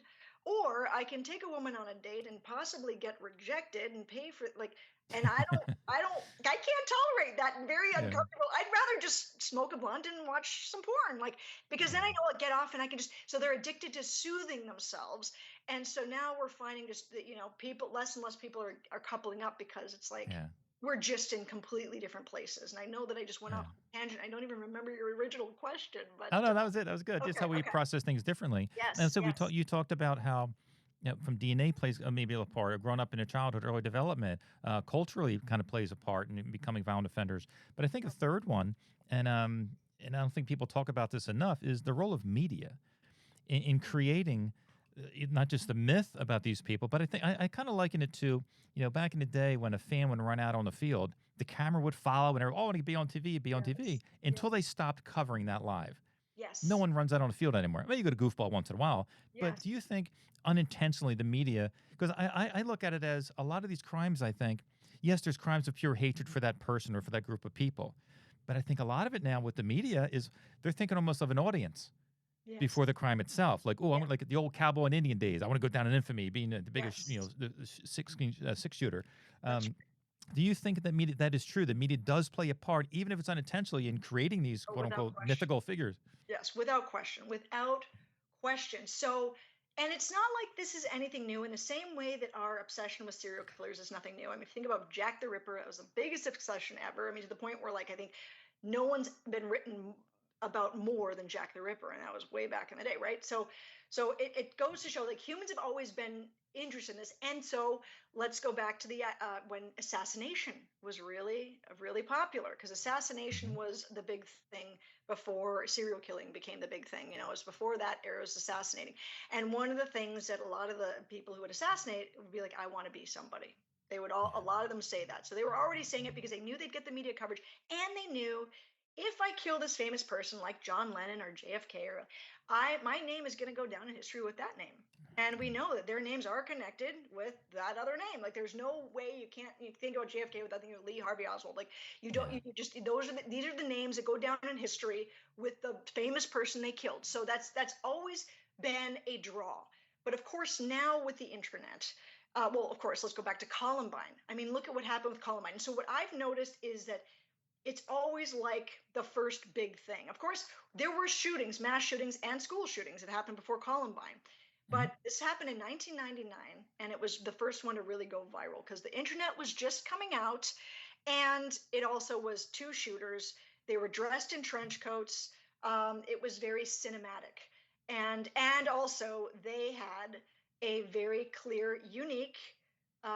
or I can take a woman on a date and possibly get rejected and pay for like, and I can't tolerate that. Very Yeah. uncomfortable. I'd rather just smoke a blunt and watch some porn, like, because then I Yeah. know I'll get off and I can just, so they're addicted to soothing themselves. And so now we're finding just that, people, less and less people are coupling up because it's like, Yeah. we're just in completely different places. And I know that I just went off Yeah. on a tangent. I don't even remember your original question, but Oh no, that was it. That was good. Just okay, how we okay. process things differently. And Yes, so yes. you talked about how, from DNA plays maybe a part, or growing up in a childhood, early development, culturally kind of plays a part in becoming violent offenders. But I think a third one, and and I don't think people talk about this enough, is the role of media in creating not just the myth about these people, but I think I kind of liken it to, back in the day when a fan would run out on the field, the camera would follow and everyone, oh, and he'd be on TV, he'd be on TV, Yes, until they yes, stopped covering that live. No yes, one runs out on the field anymore. Maybe you go to goofball once in a while, but yes. do you think unintentionally the media, because I look at it as a lot of these crimes, I think, yes, there's crimes of pure hatred for that person or for that group of people. But I think a lot of it now with the media is they're thinking almost of an audience Yes. before the crime itself. Like, oh, I Yeah. want like the old cowboy and Indian days. I want to go down in infamy, being the biggest, Yes. the six shooter. That's Um, do you think that media that is true? That media does play a part, even if it's unintentionally, in creating these oh, quote without unquote question. mythical figures? Yes, without question. Without question. So, and it's not like this is anything new in the same way that our obsession with serial killers is nothing new. I mean, think about Jack the Ripper. It was the biggest obsession ever. I mean, to the point where, like, I think no one's been written about more than Jack the Ripper, and that was way back in the day, right? So it goes to show, like, humans have always been interested in this. And so let's go back to the when assassination was really popular, because assassination Hmm. was the big thing before serial killing became the big thing. It was before that era was assassinating. And one of the things that a lot of the people who would assassinate would be like, I want to be somebody. They would all, a Yeah. lot of them say that. So they were already saying it because they knew they'd get the media coverage, and they knew, if I kill this famous person like John Lennon or JFK, or my name is going to go down in history with that name. And we know that their names are connected with that other name. Like, there's no way you think about JFK without thinking of Lee Harvey Oswald. Like, you don't, Yeah. you just, these are the names that go down in history with the famous person they killed. So that's always been a draw. But of course, now with the internet, well, of course, let's go back to Columbine. I mean, look at what happened with Columbine. And so what I've noticed is that it's always like the first big thing. Of course, there were shootings, mass shootings, and school shootings that happened before Columbine. Hmm. But this happened in 1999, and it was the first one to really go viral because the internet was just coming out, and it also was two shooters. They were dressed in trench coats. It was very cinematic, and also they had a very clear, unique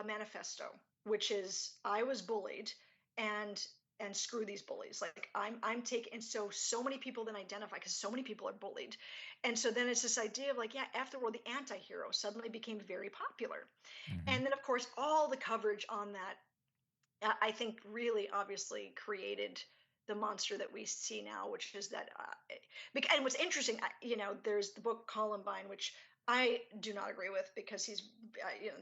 manifesto, which is, I was bullied, and screw these bullies. Like, I'm taking, and so many people then identify, because so many people are bullied. And so then it's this idea of, like, yeah, after all, the anti-hero suddenly became very popular. Hmm. And then of course all the coverage on that, I think, really obviously created the monster that we see now, which is that. And what's interesting, there's the book Columbine, which I do not agree with, because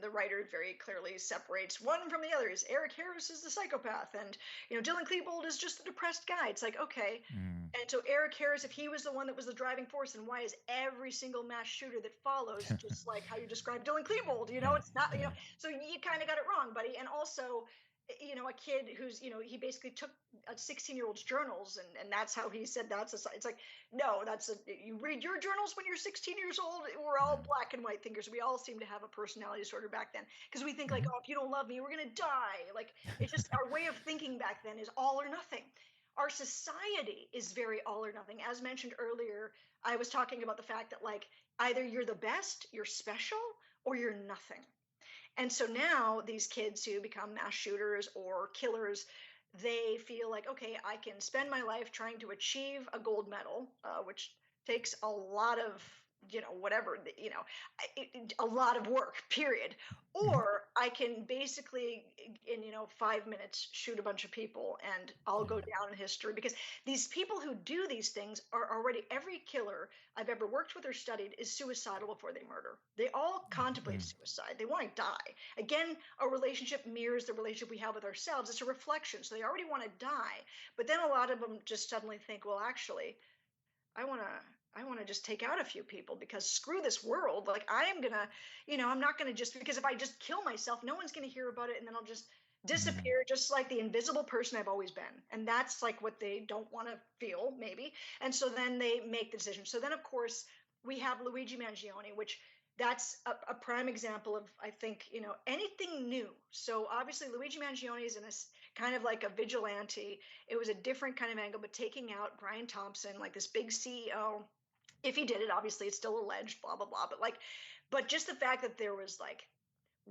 the writer very clearly separates one from the others. Eric Harris is the psychopath, and Dylan Klebold is just a depressed guy. It's like, okay. Mm. And so Eric Harris, if he was the one that was the driving force, then why is every single mass shooter that follows just like how you described Dylan Klebold? Yeah. It's not, Yeah. so you kind of got it wrong, buddy. And also, a kid who's, he basically took a 16-year-old's journals, and that's how he said that's a, it's like, no, you read your journals when you're 16 years old. We're all Yeah. black and white thinkers. We all seem to have a personality disorder back then, because we think, like, Hmm. oh, if you don't love me, we're going to die. Like, it's just our way of thinking back then is all or nothing. Our society is very all or nothing. As mentioned earlier, I was talking about the fact that, like, either you're the best, you're special, or you're nothing. And so now these kids who become mass shooters or killers, they feel like, okay, I can spend my life trying to achieve a gold medal, which takes a lot of, whatever, a lot of work, period. Hmm. Or I can basically, in 5 minutes, shoot a bunch of people, and I'll go Yeah. down in history, because these people who do these things are already, every killer I've ever worked with or studied is suicidal before they murder. They all contemplate Mm. suicide. They want to die. Again, a relationship mirrors the relationship we have with ourselves. It's a reflection. So they already want to die. But then a lot of them just suddenly think, well, actually, I want to I want to just take out a few people because screw this world. Like I am gonna, I'm not gonna just because if I just kill myself, no one's gonna hear about it, and then I'll just Hmm. disappear, just like the invisible person I've always been. And that's like what they don't want to feel, maybe. And so then they make the decision. So then, of course, we have Luigi Mangione, which that's a prime example of, I think, anything new. So obviously Luigi Mangione is in a kind of like a vigilante. It was a different kind of angle, but taking out Brian Thompson, like this big CEO. If he did it, obviously it's still alleged, blah blah blah. But just the fact that there was like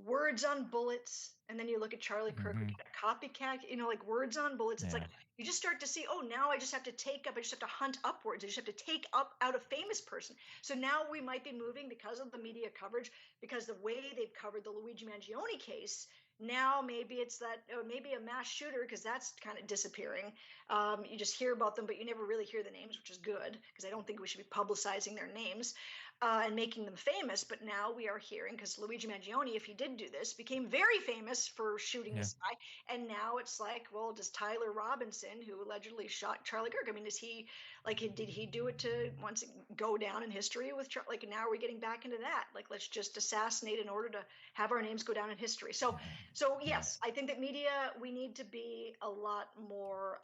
words on bullets, and then you look at Charlie Kirk, we Hmm. get a copycat, like words on bullets. It's like Yeah. you just start to see, oh, now I just have to I just have to hunt upwards. I just have to take up out a famous person. So now we might be moving because of the media coverage, because the way they've covered the Luigi Mangione case. Now maybe it's that, or maybe a mass shooter, because that's kind of disappearing. You just hear about them, but you never really hear the names, which is good, because I don't think we should be publicizing their names and making them famous. But now we are hearing, because Luigi Mangione, if he did do this, became very famous for shooting Yeah. this guy. And now it's like, well, does Tyler Robinson, who allegedly shot Charlie Kirk, I mean, is he like, did he do it to once go down in history with like, now are we getting back into that? Like, let's just assassinate in order to have our names go down in history. So, Yeah. so Yeah. yes, I think that media, we need to be a lot more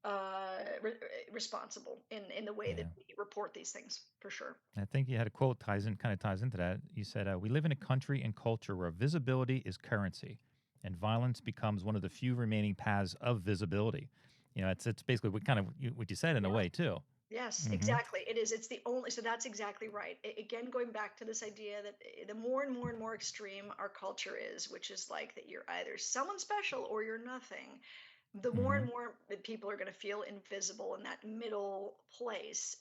uh, re- responsible in the way that Yeah. we report these things, for sure. I think you had a quote kind of ties into that. You said, "We live in a country and culture where visibility is currency, and violence becomes one of the few remaining paths of visibility." It's basically what you said in a Yeah. way too. Yes, Hmm. exactly. It is. It's the only. So that's exactly right. Again, going back to this idea that the more and more and more extreme our culture is, which is like that you're either someone special or you're nothing, the more Hmm. and more that people are going to feel invisible in that middle place.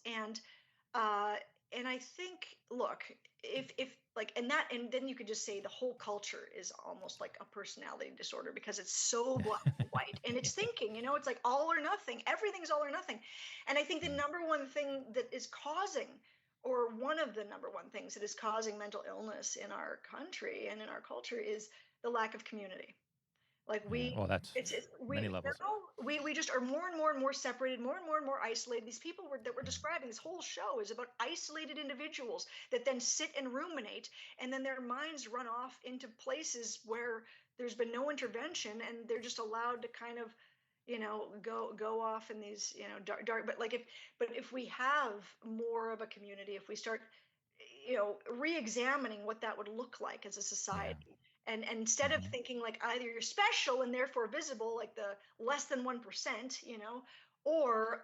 Uh, and I think, look, if like, and then you could just say the whole culture is almost like a personality disorder, because it's so black and white, and it's Yeah. thinking, it's like all or nothing. Everything's all or nothing. And I think the Yeah. number one thing that is causing, or one of the number one things that is causing mental illness in our country and in our culture, is the lack of community. Like Yeah. Well, that's it's many levels. we just are more and more separated, more and more isolated. These people that we're Yeah. describing, this whole show is about isolated individuals that then sit and ruminate, and then their minds run off into places where there's been no intervention, and they're just allowed to kind of, go off in these, dark. But if we have more of a community, if we start, re-examining what that would look like as a Yeah. society, and instead of Hmm. thinking like either you're special and therefore visible, like the less than 1%, or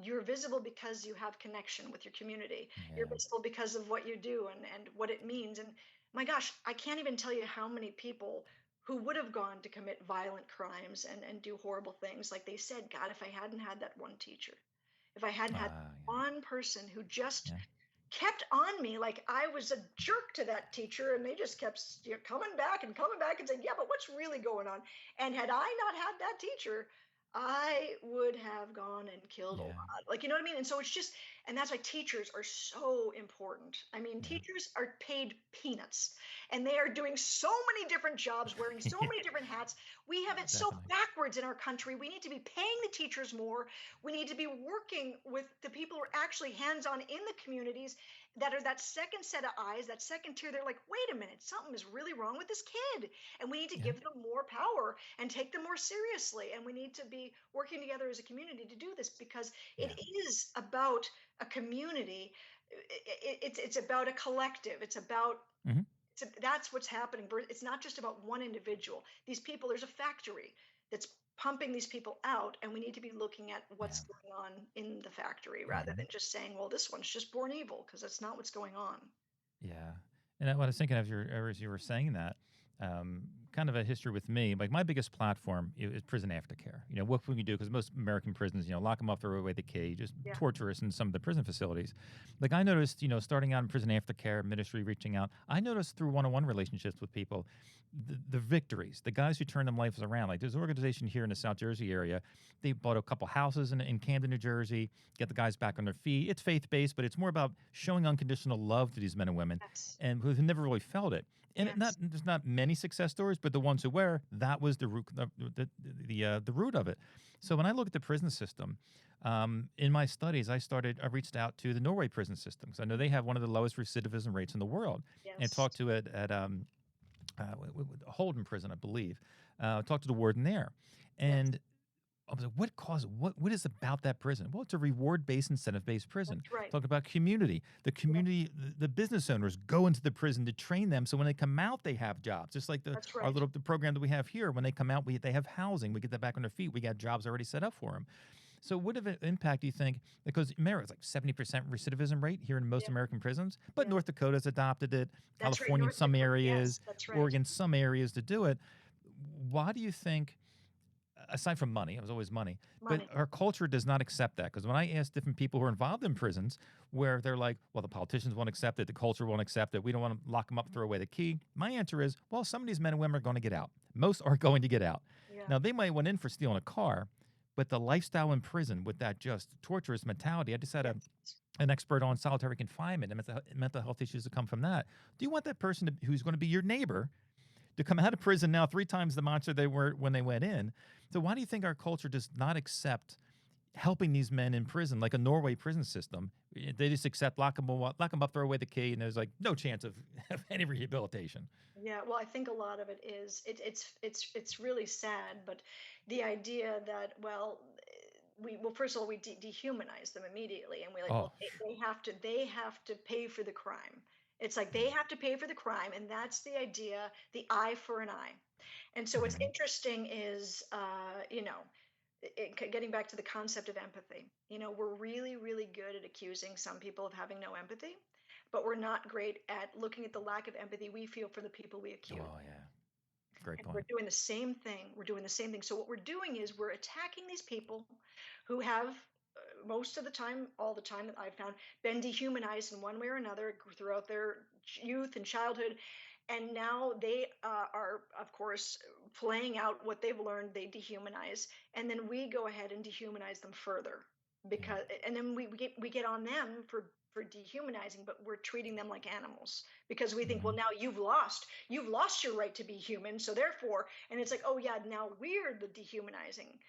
you're visible because you have connection with your community. You're Yeah. visible because of what you do and what it means. And my gosh, I can't even tell you how many people who would have gone to commit violent crimes and do horrible things, like they said, God, if I hadn't had that one teacher, if I hadn't had Yeah. one person who just Yeah. kept on me, like I was a jerk to that teacher, and they just kept, coming back and saying, yeah, but what's really going on? And had I not had that teacher, I would have gone and killed a Yeah. lot. Like, you know what I mean? And so it's just, and that's why teachers are so important. I mean, Yeah. teachers are paid peanuts, and they are doing so many different jobs, wearing so Yeah. many different hats. We have it so Definitely. backwards in our country. We need to be paying the teachers more. We need to be working with the people who are actually hands on in the communities, that are that second set of eyes, that second tier. They're like, wait a minute, something is really wrong with this kid. And we need to Yeah. give them more power and take them more seriously. And we need to be working together as a community to do this, because it Yeah. is about a community. It's about a collective. Hmm. That's what's happening. It's not just about one individual. These people, there's a factory that's pumping these people out, and we need to be looking at Yeah. what's going on in the factory, rather Hmm. than just saying, well, this one's just born evil, because that's not what's going on. Yeah. And what I was thinking as you were saying that, um, kind of a history with me, like my biggest platform is prison aftercare. What can we do? Because most American prisons, lock them up, throw away the key, just Yeah. torture us in some of the prison facilities. Like I noticed, starting out in prison aftercare, ministry reaching out, I noticed through one-on-one relationships with people, the victories, the guys who turned them lives around. Like there's an organization here in the South Jersey area. They bought a couple houses in Camden, New Jersey, get the guys back on their feet. It's faith-based, but it's more about showing unconditional love to these men and women Yes. and who've never really felt it. And Yes. there's not many success stories, but the ones who were, that was the root, the root of it. So when I look at the prison system, In my studies, I reached out to the Norway prison system. So I know they have one of the lowest recidivism rates in the world, and Yes. talked to it at Holden prison, I believe. Talked to the warden there, Yes. and I was like, what is about that prison? Well, it's a reward-based, incentive-based prison. That's right. Talk about community. The Yeah. community, the business owners go into the prison to train them, so when they come out, they have jobs. Just like That's our right. little the program that we have here. When they come out, they have housing. We get them back on their feet. We got jobs already set up for them. So, what of an impact do you think? Because America is like 70% recidivism rate here in most Yeah. American prisons, but Yeah. North Dakota's adopted it, That's right. California in North some Dakota. Yes. areas, That's right. Oregon some areas to do it. Why do you think? Aside from money, it was always money, but Money. our culture does not accept that. Because when I ask different people who are involved in prisons, where they're like, well, the politicians won't accept it, the culture won't accept it, we don't want to lock them up, throw away the key. My answer is, well, some of these men and women are going to get out. Most are going to get out. Yeah. Now, they might went in for stealing a car, but the lifestyle in prison with that just torturous mentality, I just had Yes. an expert on solitary confinement and mental health issues that come from that. Do you want that person who's going to be your neighbor to come out of prison now 3 times the monster they were when they went in? So why do you think our culture does not accept helping these men in prison, like a Norway prison system? They just accept lock them up, throw away the key, and there's like no chance of any rehabilitation. Yeah, well, I think a lot of it is it's really sad, but the idea that well, first of all, we dehumanize them immediately, and we like, Oh, well, they have to pay for the crime. It's like they have to pay for the crime, and that's the idea, the eye for an eye. And so what's mhm. interesting is, getting back to the concept of empathy. We're really, really good at accusing some people of having no empathy, but we're not great at looking at the lack of empathy we feel for the people we accuse. Oh yeah, great And we're point. doing the same thing. We're doing the same thing. So what we're doing is we're attacking these people who have most of the time, all the time that I've found, been dehumanized in one way or another throughout their youth and childhood. And now they are, of course, playing out what they've learned. They dehumanize, and then we go ahead and dehumanize them further Yeah. and then we get on them for dehumanizing, but we're treating them like animals because we think, well, Hmm. now you've lost your right to be human, so therefore, and it's like, oh yeah, now we're the dehumanizing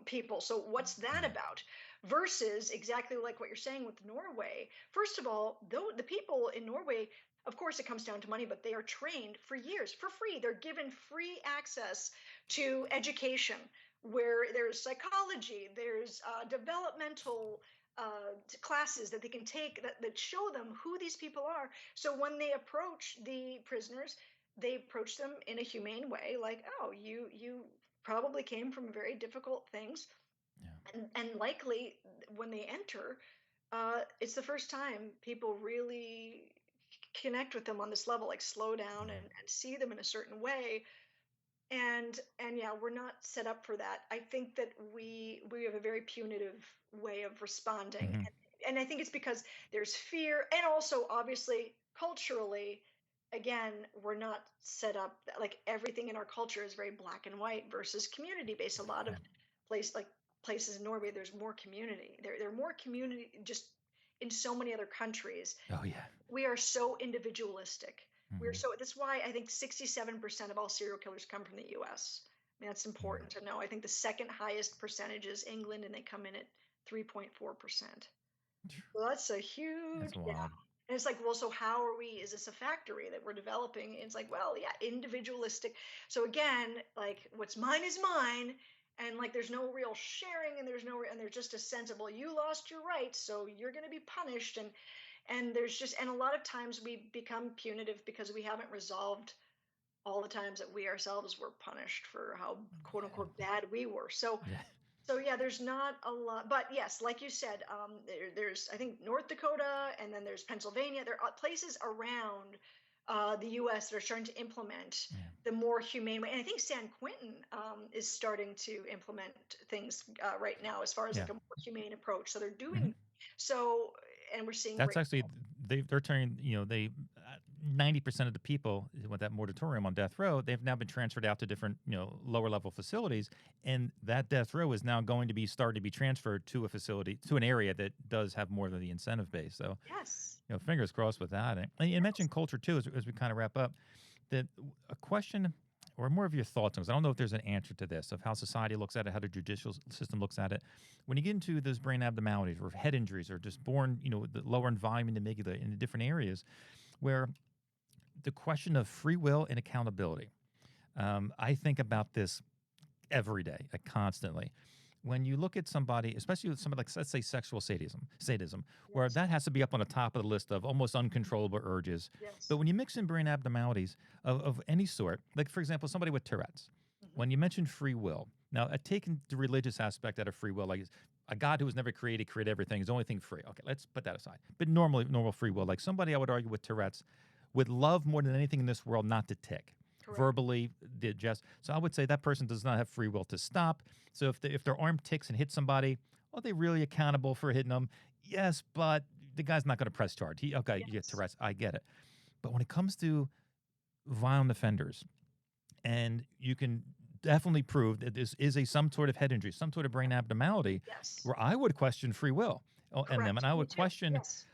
people. So what's that Yeah. about? Versus exactly like what you're saying with Norway. First of all, though, the people in Norway, of course, it comes down to money, but they are trained for years for free. They're given free access to education where there's psychology, there's developmental classes that they can take that show them who these people are. So when they approach the prisoners, they approach them in a humane way, like, oh, you probably came from very difficult things, Yeah. and likely when they enter, it's the first time people really connect with them on this level, like slow down Yeah. and see them in a certain way. And yeah, we're not set up for that. I think that we have a very punitive way of responding, Hmm. and I think it's because there's fear, and also obviously culturally, again, we're not set up like everything in our culture is very black and white versus community based. A lot of Yeah. places in Norway, there's more community. There are more community just in so many other countries. Oh yeah. We are so individualistic. We're Hmm. so That's why I think 67% of all serial killers come from the US. I mean, that's important to know. I think the second highest percentage is England, and they come in at 3.4%. So that's a That's huge gap. wild. And it's like, well, so how are we? Is this a factory that we're developing? And it's like, well, yeah, individualistic. So again, like what's mine is mine. And like there's no real sharing, and there's just a sense of, well, you lost your rights, so you're going to be punished. And a lot of times we become punitive because we haven't resolved all the times that we ourselves were punished for how quote unquote bad we were. So Yeah. so yeah, there's not a lot, but yes, like you said, there's I think North Dakota, and then there's Pennsylvania. There are places around the U.S. that are starting to implement Yeah. the more humane way, and I think San Quentin is starting to implement things right now as far as Yeah. like a more humane approach. So they're Hmm. doing so, and we're seeing That's great actually they're turning. 90% of the people with that moratorium on death row, they've now been transferred out to different lower level facilities, and that death row is now going to be starting to be transferred to a facility to an area that does have more than the incentive base. So Yes. fingers crossed with that. And you Yes. mentioned culture too, as we kind of wrap up. That a question or more of your thoughts on this. I don't know if there's an answer to this, of how society looks at it, how the judicial system looks at it. When you get into those brain abnormalities or head injuries or just born, the lower and volume in the amygdala in the different areas, where the question of free will and accountability, I think about this every day, constantly. When you look at somebody, especially with somebody like, let's say, sexual sadism, where Yes. that has to be up on the top of the list of almost uncontrollable urges. But Yes. when you mix in brain abnormalities of any sort, like, for example, somebody with Tourette's, Hmm. when you mention free will, now, taking the religious aspect out of free will, like a God who was never created everything, is the only thing free. Okay, let's put that aside. But normal free will, like somebody, I would argue, with Tourette's, would love more than anything in this world not to tick Correct. verbally, did just so. I would say that person does not have free will to stop. So if their arm ticks and hits somebody, are they really accountable for hitting them? Yes, but the guy's not going to press charge. Okay, you get Yes. Tourette's, I get it. But when it comes to violent offenders, and you can definitely prove that this is some sort of head injury, some sort of brain abnormality, Yes. where I would question free will in them, Correct. and I Me would too. question, Yes.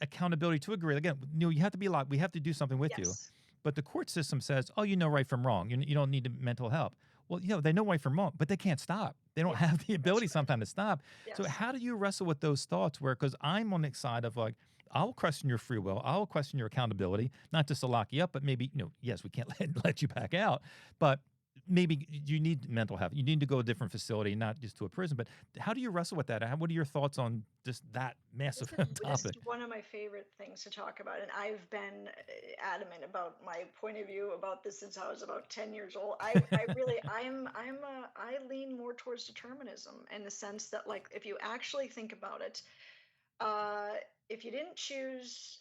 accountability to agree. Again, you have to be locked. We have to do something with you, Yes. but the court system says, "Oh, you know right from wrong. You don't need mental help." Well, they know right from wrong, but they can't stop. They don't Yeah. have the That's ability right. sometimes to stop. So Yes. how do you wrestle with those thoughts? Because I'm on the side of, like, I'll question your free will. I'll question your accountability, not just to lock you up, but maybe, yes, we can't let you back out, but maybe you need mental health. You need to go to a different facility, not just to a prison. But how do you wrestle with that? What are your thoughts on just that massive This is topic? one of my favorite things to talk about, and I've been adamant about my point of view about this since I was about 10 years old. I really, I lean more towards determinism in the sense that, like, if you actually think about it, uh, if you didn't choose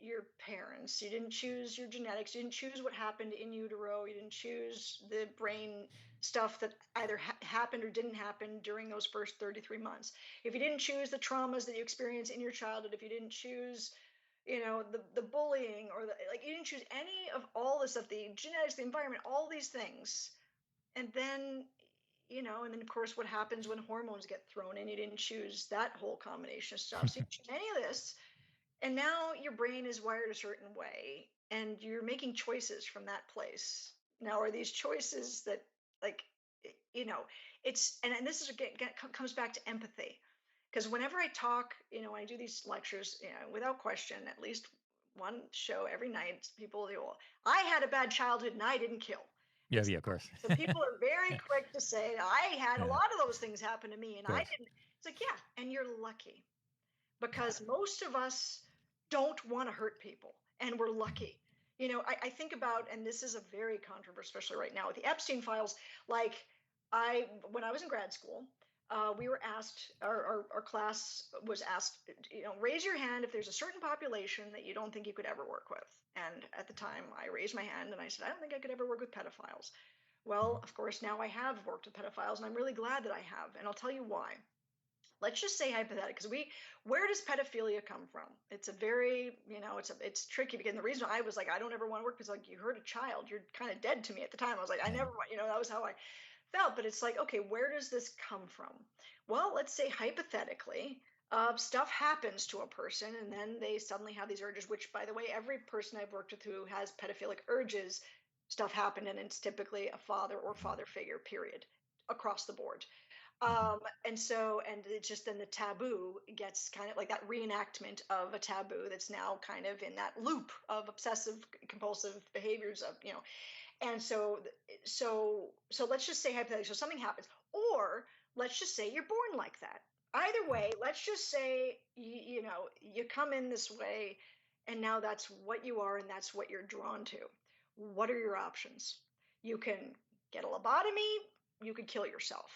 your parents, you didn't choose your genetics, you didn't choose what happened in utero, you didn't choose the brain stuff that either happened or didn't happen during those first 33 months. If you didn't choose the traumas that you experience in your childhood, if you didn't choose, the bullying, or like, you didn't choose any of all this stuff, the genetics, the environment, all these things, and then, and then of course what happens when hormones get thrown in, you didn't choose that whole combination of stuff, so you didn't choose any of this, and now your brain is wired a certain way and you're making choices from that place. Now, are these choices that, like, you know and this is again, comes back to empathy, because whenever I talk, when I do these lectures, without question, at least one show every night, people, well, I had a bad childhood and I didn't kill. Yeah, And yeah, of course. so people are very quick to say, I had a Yeah, lot of those things happen to me of and I course. didn't. It's like, yeah, and you're lucky, Yeah. because most of us don't want to hurt people, and we're Mhm. lucky. I think about, and this is a very controversial, especially right now with the Epstein files. Like, when I was in grad school, we were asked, our class was asked, raise your hand if there's a certain population that you don't think you could ever work with. And at the time, I raised my hand and I said, I don't think I could ever work with pedophiles. Well, Mhm. of course, now I have worked with pedophiles, and I'm really glad that I have. And I'll tell you why. Let's just say hypothetically, because where does pedophilia come from? It's a very, it's tricky, because the reason I was like, I don't ever want to work, because, like, you hurt a child, you're kind of dead to me. At the time, I was like, I Yeah. never want, that was how I felt. But it's like, okay, where does this come from? Well, let's say hypothetically, stuff happens to a person and then they suddenly have these urges, which, by the way, every person I've worked with who has pedophilic urges, stuff happened, and it's typically a father or Mhm. father figure, period, across the board. Mhm. And it's just, then the taboo gets kind of like that reenactment of a taboo that's now kind of in that loop of obsessive compulsive behaviors of, and so let's just say hypothetically, so something happens, or let's just say you're born like that. Either Yeah. way, let's just say you come in this way, and now that's what you are and that's what you're drawn to. What are your options? You can get a lobotomy, you could kill yourself.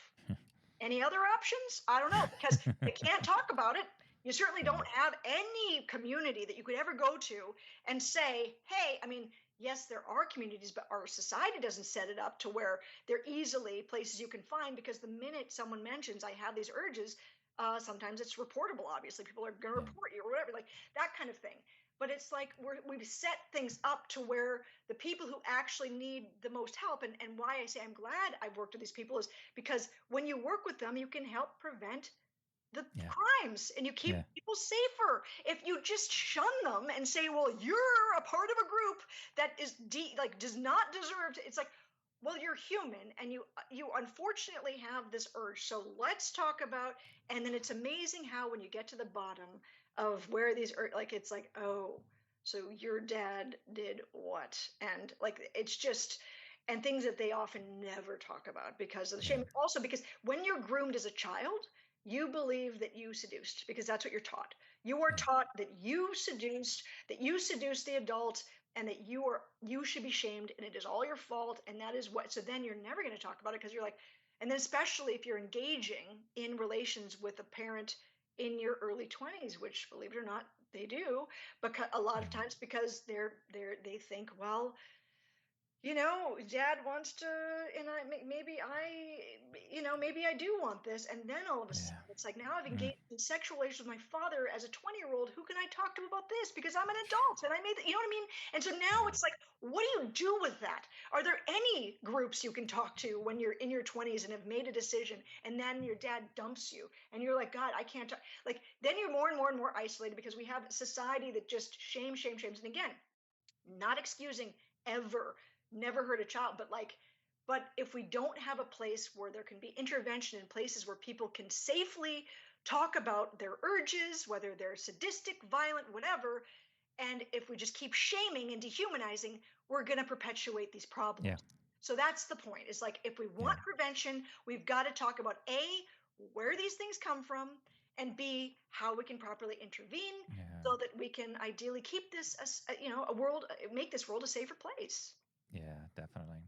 Any other options? I don't know, because they can't talk about it. You certainly Yeah. don't have any community that you could ever go to and say, hey, I mean, yes, there are communities, but our society doesn't set it up to where they're easily places you can find, because the minute someone mentions, I have these urges, sometimes it's reportable. Obviously, people are going to Yeah. report you or whatever, like that kind of thing. But it's like we've set things up to where the people who actually need the most help, and why I say I'm glad I've worked with these people is because when you work with them, you can help prevent the Yeah. crimes and you keep Yeah. people safer. If you just shun them and say, well, you're a part of a group that is like does not deserve to, it's like, well, you're human and you unfortunately have this urge. So let's talk about, and then it's amazing how when you get to the bottom of where these are, like it's like, oh, so your dad did what? And like it's just, and things that they often never talk about because of the Yeah. shame. Also, because when you're groomed as a child, you believe that you seduced because that's what you're taught. You are Yeah. taught that you seduced the adult, and that you should be shamed, and it is all your fault, and that is what. So then you're never going to talk about it because you're like, and then especially if you're engaging in relations with a parent in your early 20s, which believe it or not, they do, because a lot of Mm. times because they think, well, dad wants to, and maybe I do want this. And then all of a Yeah. sudden, it's like, now I've Mm. engaged in sexual relations with my father as a 20-year-old. Who can I talk to about this? Because I'm an adult and I made you know what I mean? And so now Yeah. it's like, what do you do with that? Are there any groups you can talk to when you're in your 20s and have made a decision and then your dad dumps you and you're like, God, I can't talk. Like, then you're more and more and more isolated because we have a society that just shames. And again, not excusing ever, never hurt a child, but like, but if we don't have a place where there can be intervention in places where people can safely talk about their urges, whether they're sadistic, violent, whatever, and if we just keep shaming and dehumanizing, we're going to perpetuate these problems. Yeah. So that's the point. It's like, if we Yeah. want prevention, we've got to talk about A, where these things come from, and B, how we can properly intervene Yeah. so that we can ideally keep this, a world, make this world a safer place. Yeah. Definitely.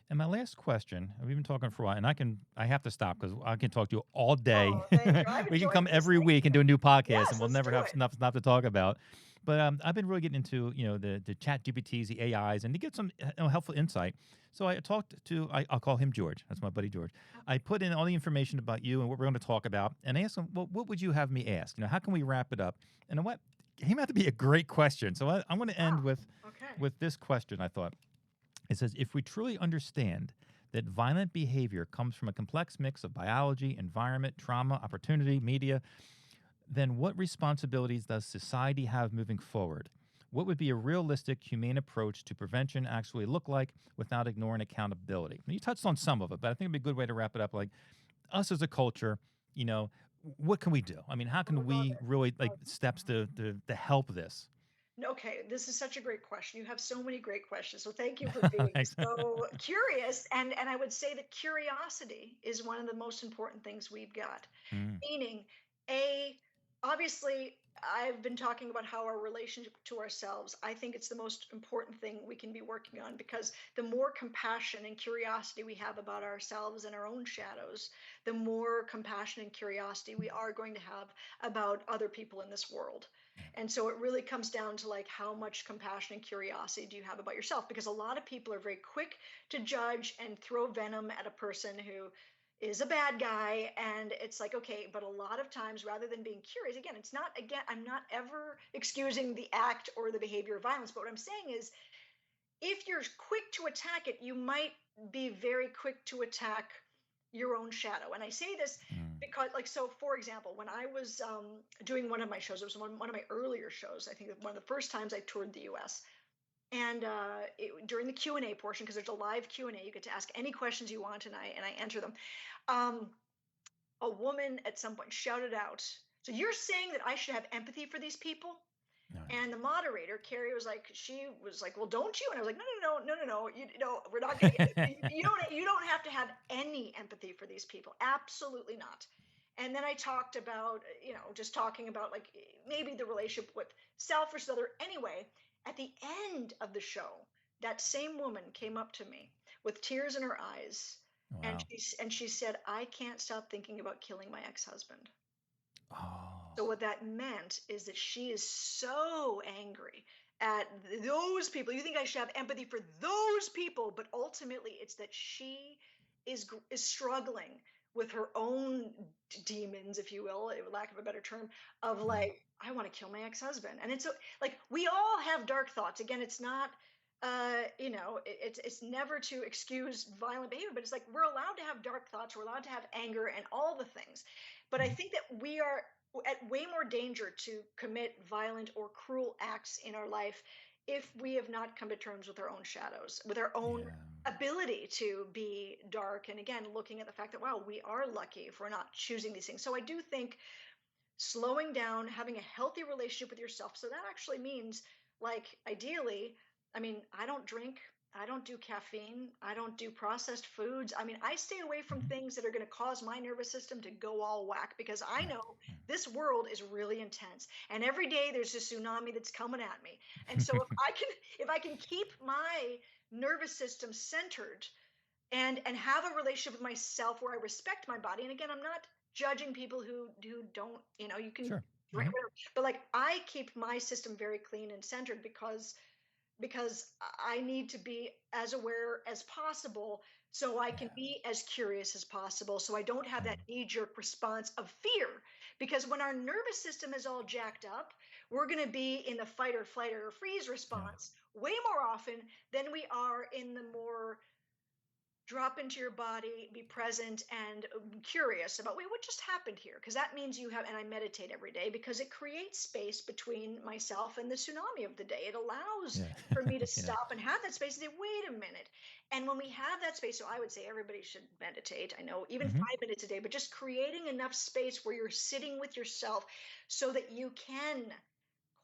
And my last question, we've been talking for a while, and I have to stop because I can talk to you all day. Oh, thank you. I've We can enjoyed come this. every Thank week and you. do a new podcast, and Yes, we'll let's never do have it. enough to talk about. But I've been really getting into the chat GPTs, the AIs, and to get some helpful insight. So I talked to I'll call him George. That's my buddy George. I put in all the information about you and what we're going to talk about, and I asked him, well, what would you have me ask? How can we wrap it up? And what came out to be a great question. So I'm going to end Ah, okay. with this question. I thought. It says, if we truly understand that violent behavior comes from a complex mix of biology, environment, trauma, opportunity, media, then what responsibilities does society have moving forward? What would be a realistic, humane approach to prevention actually look like without ignoring accountability? You touched on some of it, but I think it'd be a good way to wrap it up. Like, us as a culture, you know, what can we do? I mean, how I can love we it. really like steps to help this? Okay, this is such a great question. You have so many great questions. So thank you for being Thanks. so curious. And I would say that curiosity is one of the most important things we've got. Mm, Meaning, a obviously, I've been talking about how our relationship to ourselves, I think it's the most important thing we can be working on, because the more compassion and curiosity we have about ourselves and our own shadows, the more compassion and curiosity we are going to have about other people in this world. yeah, And so it really comes down to like, how much compassion and curiosity do you have about yourself? Because a lot of people are very quick to judge and throw venom at a person who is a bad guy. And it's like, okay, but a lot of times, rather than being curious, again, it's not, again, I'm not ever excusing the act or the behavior of violence, but what I'm saying is, if you're quick to attack it, you might be very quick to attack your own shadow. And I say this mm, because, like, so for example, when I was doing one of my shows, it was one of my earlier shows. I think one of the first times I toured the U.S. And during the Q&A portion, because there's a live Q&A, you get to ask any questions you want, and I answer them. Um, a woman at some point shouted out, "So you're saying that I should have empathy for these people?" no, And the moderator, Carrie, she was like, "Well, don't you?" And I was like, "No. We're not going to get, you don't have to have any empathy for these people. Absolutely not." And then I talked about, just talking about like maybe the relationship with self versus other. Anyway, at the end of the show, that same woman came up to me with tears in her eyes, and wow. she said, "I can't stop thinking about killing my ex-husband." Oh, So what that meant is that she is so angry at those people. You think I should have empathy for those people, but ultimately it's that she is struggling with her own demons, if you will, lack of a better term, of yeah, like, I want to kill my ex-husband. And it's like, we all have dark thoughts. Again, it's not, it's never to excuse violent behavior, but it's like we're allowed to have dark thoughts, we're allowed to have anger and all the things. But I Hmm. think that we are at way more danger to commit violent or cruel acts in our life if we have not come to terms with our own shadows, with our own Yeah. ability to be dark. And again, looking at the fact that, wow, we are lucky if we're not choosing these things. So I do think slowing down, having a healthy relationship with yourself. So that actually means, like, ideally, I mean, I don't drink, I don't do caffeine, I don't do processed foods. I mean, I stay away from Hmm. things that are going to cause my nervous system to go all whack because I Yeah. know this world is really intense and every day there's a tsunami that's coming at me. And so if I can keep my nervous system centered and have a relationship with myself where I respect my body. And again, I'm not judging people who don't, you can Sure. drink Hmm. whatever, but like I keep my system very clean and centered because I need to be as aware as possible so I can Yeah. be as curious as possible so I don't have that Mm. knee jerk response of fear. Because when our nervous system is all jacked up, we're going to be in the fight or flight or freeze Yeah. response way more often than we are in the more drop into your body, be present, and curious about, wait, what just happened here? Because that means you have, and I meditate every day because it creates space between myself and the tsunami of the day. It allows Yeah. for me to Yeah. stop and have that space and say, wait a minute. And when we have that space, so I would say everybody should meditate. I know even Hmm. 5 minutes a day, but just creating enough space where you're sitting with yourself so that you can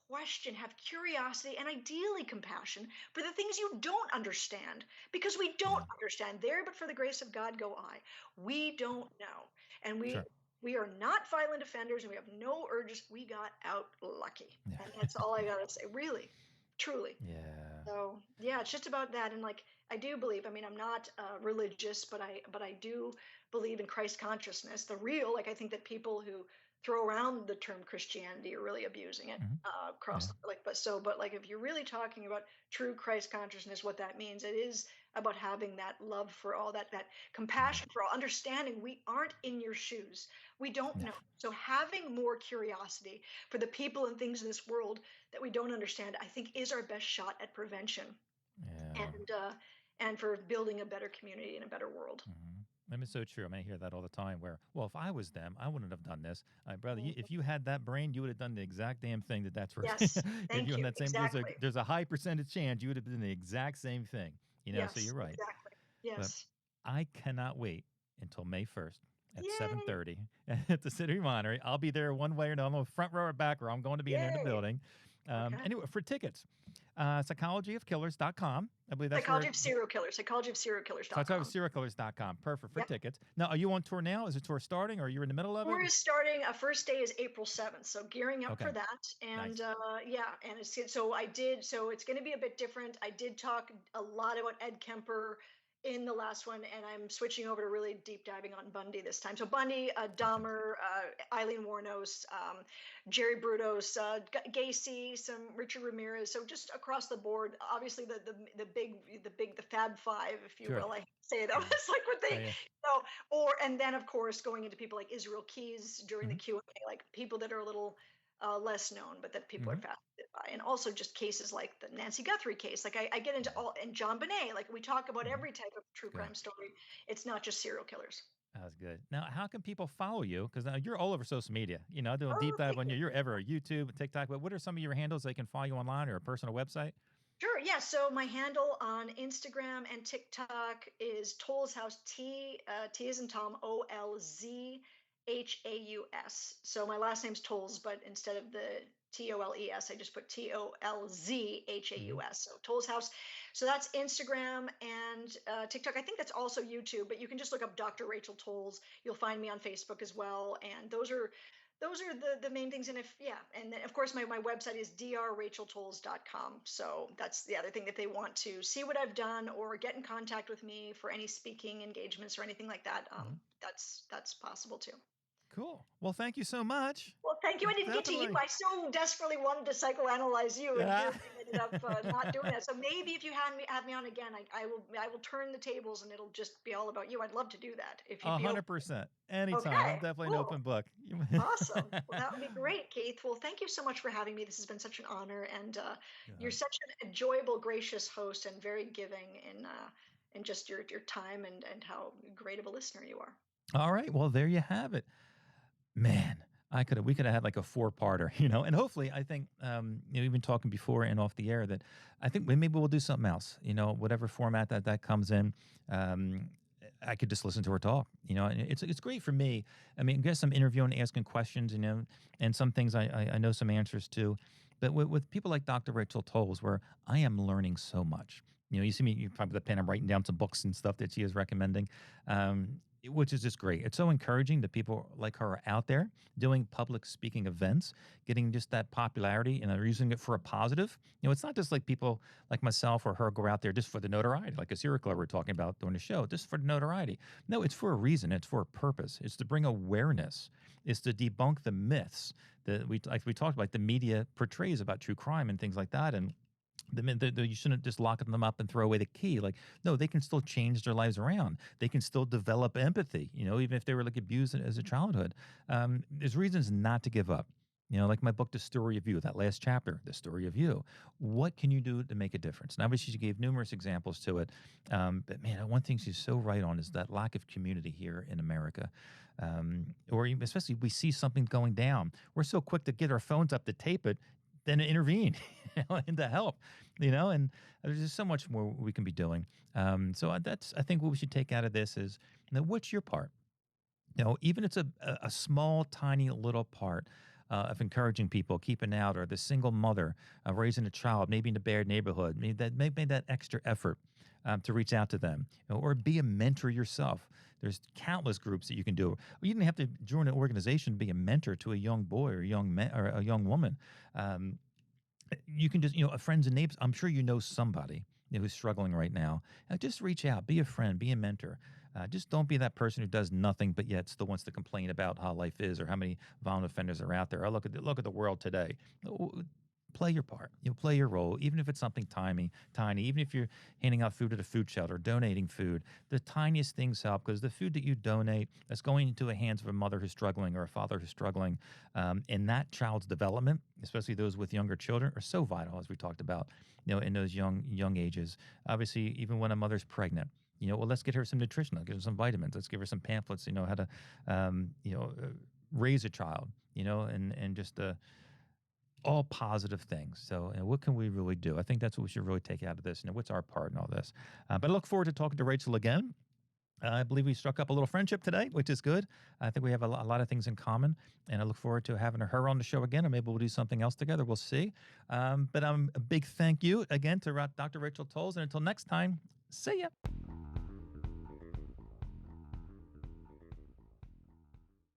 question, have curiosity, and ideally compassion for the things you don't understand, because we don't Yeah. understand. There, but for the grace of God, go I. We don't know, and we Sure. we are not violent offenders, and we have no urges. We got out lucky, Yeah. and that's all I gotta say. Really, truly. Yeah. So yeah, it's just about that. And like I do believe. I mean, I'm not religious, but I do believe in Christ consciousness, the real. Like I think that people who throw around the term Christianity are really abusing it Hmm. across Yeah. the, like. But like if you're really talking about true Christ consciousness, what that means, it is about having that love for all, that Yeah. compassion for all, understanding we aren't in your shoes, we don't Yeah. know. So having more curiosity for the people and things in this world that we don't understand, I think, is our best shot at prevention Yeah. and for building a better community and a better world. Hmm. I mean, it's so true. I mean, I hear that all the time where, well, if I was them, I wouldn't have done this. Brother, Mhm. if you had that brain, you would have done the exact damn thing that's right. Yes, If thank you're in you. that same, Exactly. there's a high percentage chance you would have done the exact same thing, so Yes, you're right. exactly. But Yes. I cannot wait until May 1st at Yay. 7:30 at the City Winery. I'll be there one way or another. I'm front row or back row. I'm going to be in there in the Yay. building. Okay. Anyway, for tickets, psychologyofkillers.com. I believe that's Psychology where of Serial Killers, psychologyofserialkillers.com. psychologyofserialkillers.com. Perfect for Yep. tickets. Now, are you on tour now? Is the tour starting or you're in the middle of it? Tour is starting. First day is April 7th, so gearing up for Okay, that. And nice. yeah, and so it's going to be a bit different. I did talk a lot about Ed Kemper in the last one, and I'm switching over to really deep diving on Bundy this time. So Bundy, Okay. Dahmer, Eileen Warnos, Jerry Brudos, Gacy, some Richard Ramirez. So just across the board, obviously the Fab Five, if you Sure. will. I say that Yeah. was like what Oh, they yeah. so or and then of course going into people like Israel Keys during the Hmm. Q&A, like people that are a little less known but that people are Hmm. fascinated by, and also just cases like the Nancy Guthrie case. Like I get into Yeah. all, and John Bonet. Like we talk about Hmm. every type of true Good. crime story. It's not just serial killers. That was good. Now, how can people follow you? Because now you're all over social media. Doing deep Oh, dive thank on you. you. You're ever YouTube, TikTok. But what are some of your handles they can follow you online or a personal website? Sure. Yeah. So my handle on Instagram and TikTok is Toles House. T is in Tom. OLZHAUS. So my last name's Toles, but instead of the TOLES, I just put Hmm. TOLZHAUS. So Toles House. So that's Instagram and TikTok. I think that's also YouTube, but you can just look up Dr. Rachel Toles. You'll find me on Facebook as well. And those are the main things. And if, yeah, and then of course my website is drracheltoles.com. So that's the other thing, if they want to see what I've done or get in contact with me for any speaking engagements or anything like that. Hmm. That's possible too. Cool. Well, thank you so much. Well, thank you. I didn't get to you. Definitely. I so desperately wanted to psychoanalyze you, and here Yeah. we ended up not doing that. So maybe if you have me on again, I will turn the tables, and it'll just be all about you. I'd love to do that if you'd be open. 100%. Anytime. I'm Okay, definitely an cool. open book. Awesome. Well, that would be great, Keith. Well, thank you so much for having me. This has been such an honor, and you're Yeah. such an enjoyable, gracious host, and very giving in just your time and how great of a listener you are. All right. Well, there you have it. Man, we could have had like a four-parter, and hopefully I think, we've been talking before and off the air that I think maybe we'll do something else, whatever format that comes in. Um, I could just listen to her talk, and it's great for me. I mean, I guess I'm interviewing, asking questions, and some things I know some answers to, but with people like Dr. Rachel Toles, where I am learning so much. You see me, you probably the pen. I'm writing down some books and stuff that she is recommending, which is just great. It's so encouraging that people like her are out there doing public speaking events, getting just that popularity, and they're using it for a positive. It's not just like people like myself or her go out there just for the notoriety, like a serial killer we're talking about doing the show, just for the notoriety. No, it's for a reason. It's for a purpose. It's to bring awareness. It's to debunk the myths that we talked about, the media portrays about true crime and things like that, and you shouldn't just lock them up and throw away the key. Like, no, they can still change their lives around. They can still develop empathy, even if they were like abused as a childhood. There's reasons not to give up. Like my book, The Story of You, that last chapter, The Story of You. What can you do to make a difference? And obviously, she gave numerous examples to it. But man, one thing she's so right on is that lack of community here in America. Or even, especially we see something going down. We're so quick to get our phones up to tape it, then to intervene and to help, and there's just so much more we can be doing. That's, I think, what we should take out of this is, what's your part? Even it's a small, tiny little part of encouraging people, keeping out, or the single mother raising a child, maybe in a bad neighborhood, maybe that extra effort to reach out to them, or be a mentor yourself. There's countless groups that you can do. Or you didn't have to join an organization to be a mentor to a young boy or a young man or a young woman. Um, you can just, a friends and neighbors. I'm sure you know somebody who's struggling right now. Just reach out, be a friend, be a mentor. Just don't be that person who does nothing but yet still wants to complain about how life is or how many violent offenders are out there. Look at the world today. Play your part. Play your role, even if it's something tiny. Even if you're handing out food at a food shelter, donating food. The tiniest things help, because the food that you donate that's going into the hands of a mother who's struggling or a father who's struggling, in that child's development, especially those with younger children, are so vital, as we talked about. In those young ages. Obviously, even when a mother's pregnant. Well, let's get her some nutrition. Let's give her some vitamins. Let's give her some pamphlets. How to, raise a child. And just all positive things. So, what can we really do? I think that's what we should really take out of this. What's our part in all this? But I look forward to talking to Rachel again. I believe we struck up a little friendship today, which is good. I think we have a lot of things in common, and I look forward to having her on the show again, or maybe we'll do something else together. We'll see. But a big thank you again to Dr. Rachel Toles, and until next time, see ya.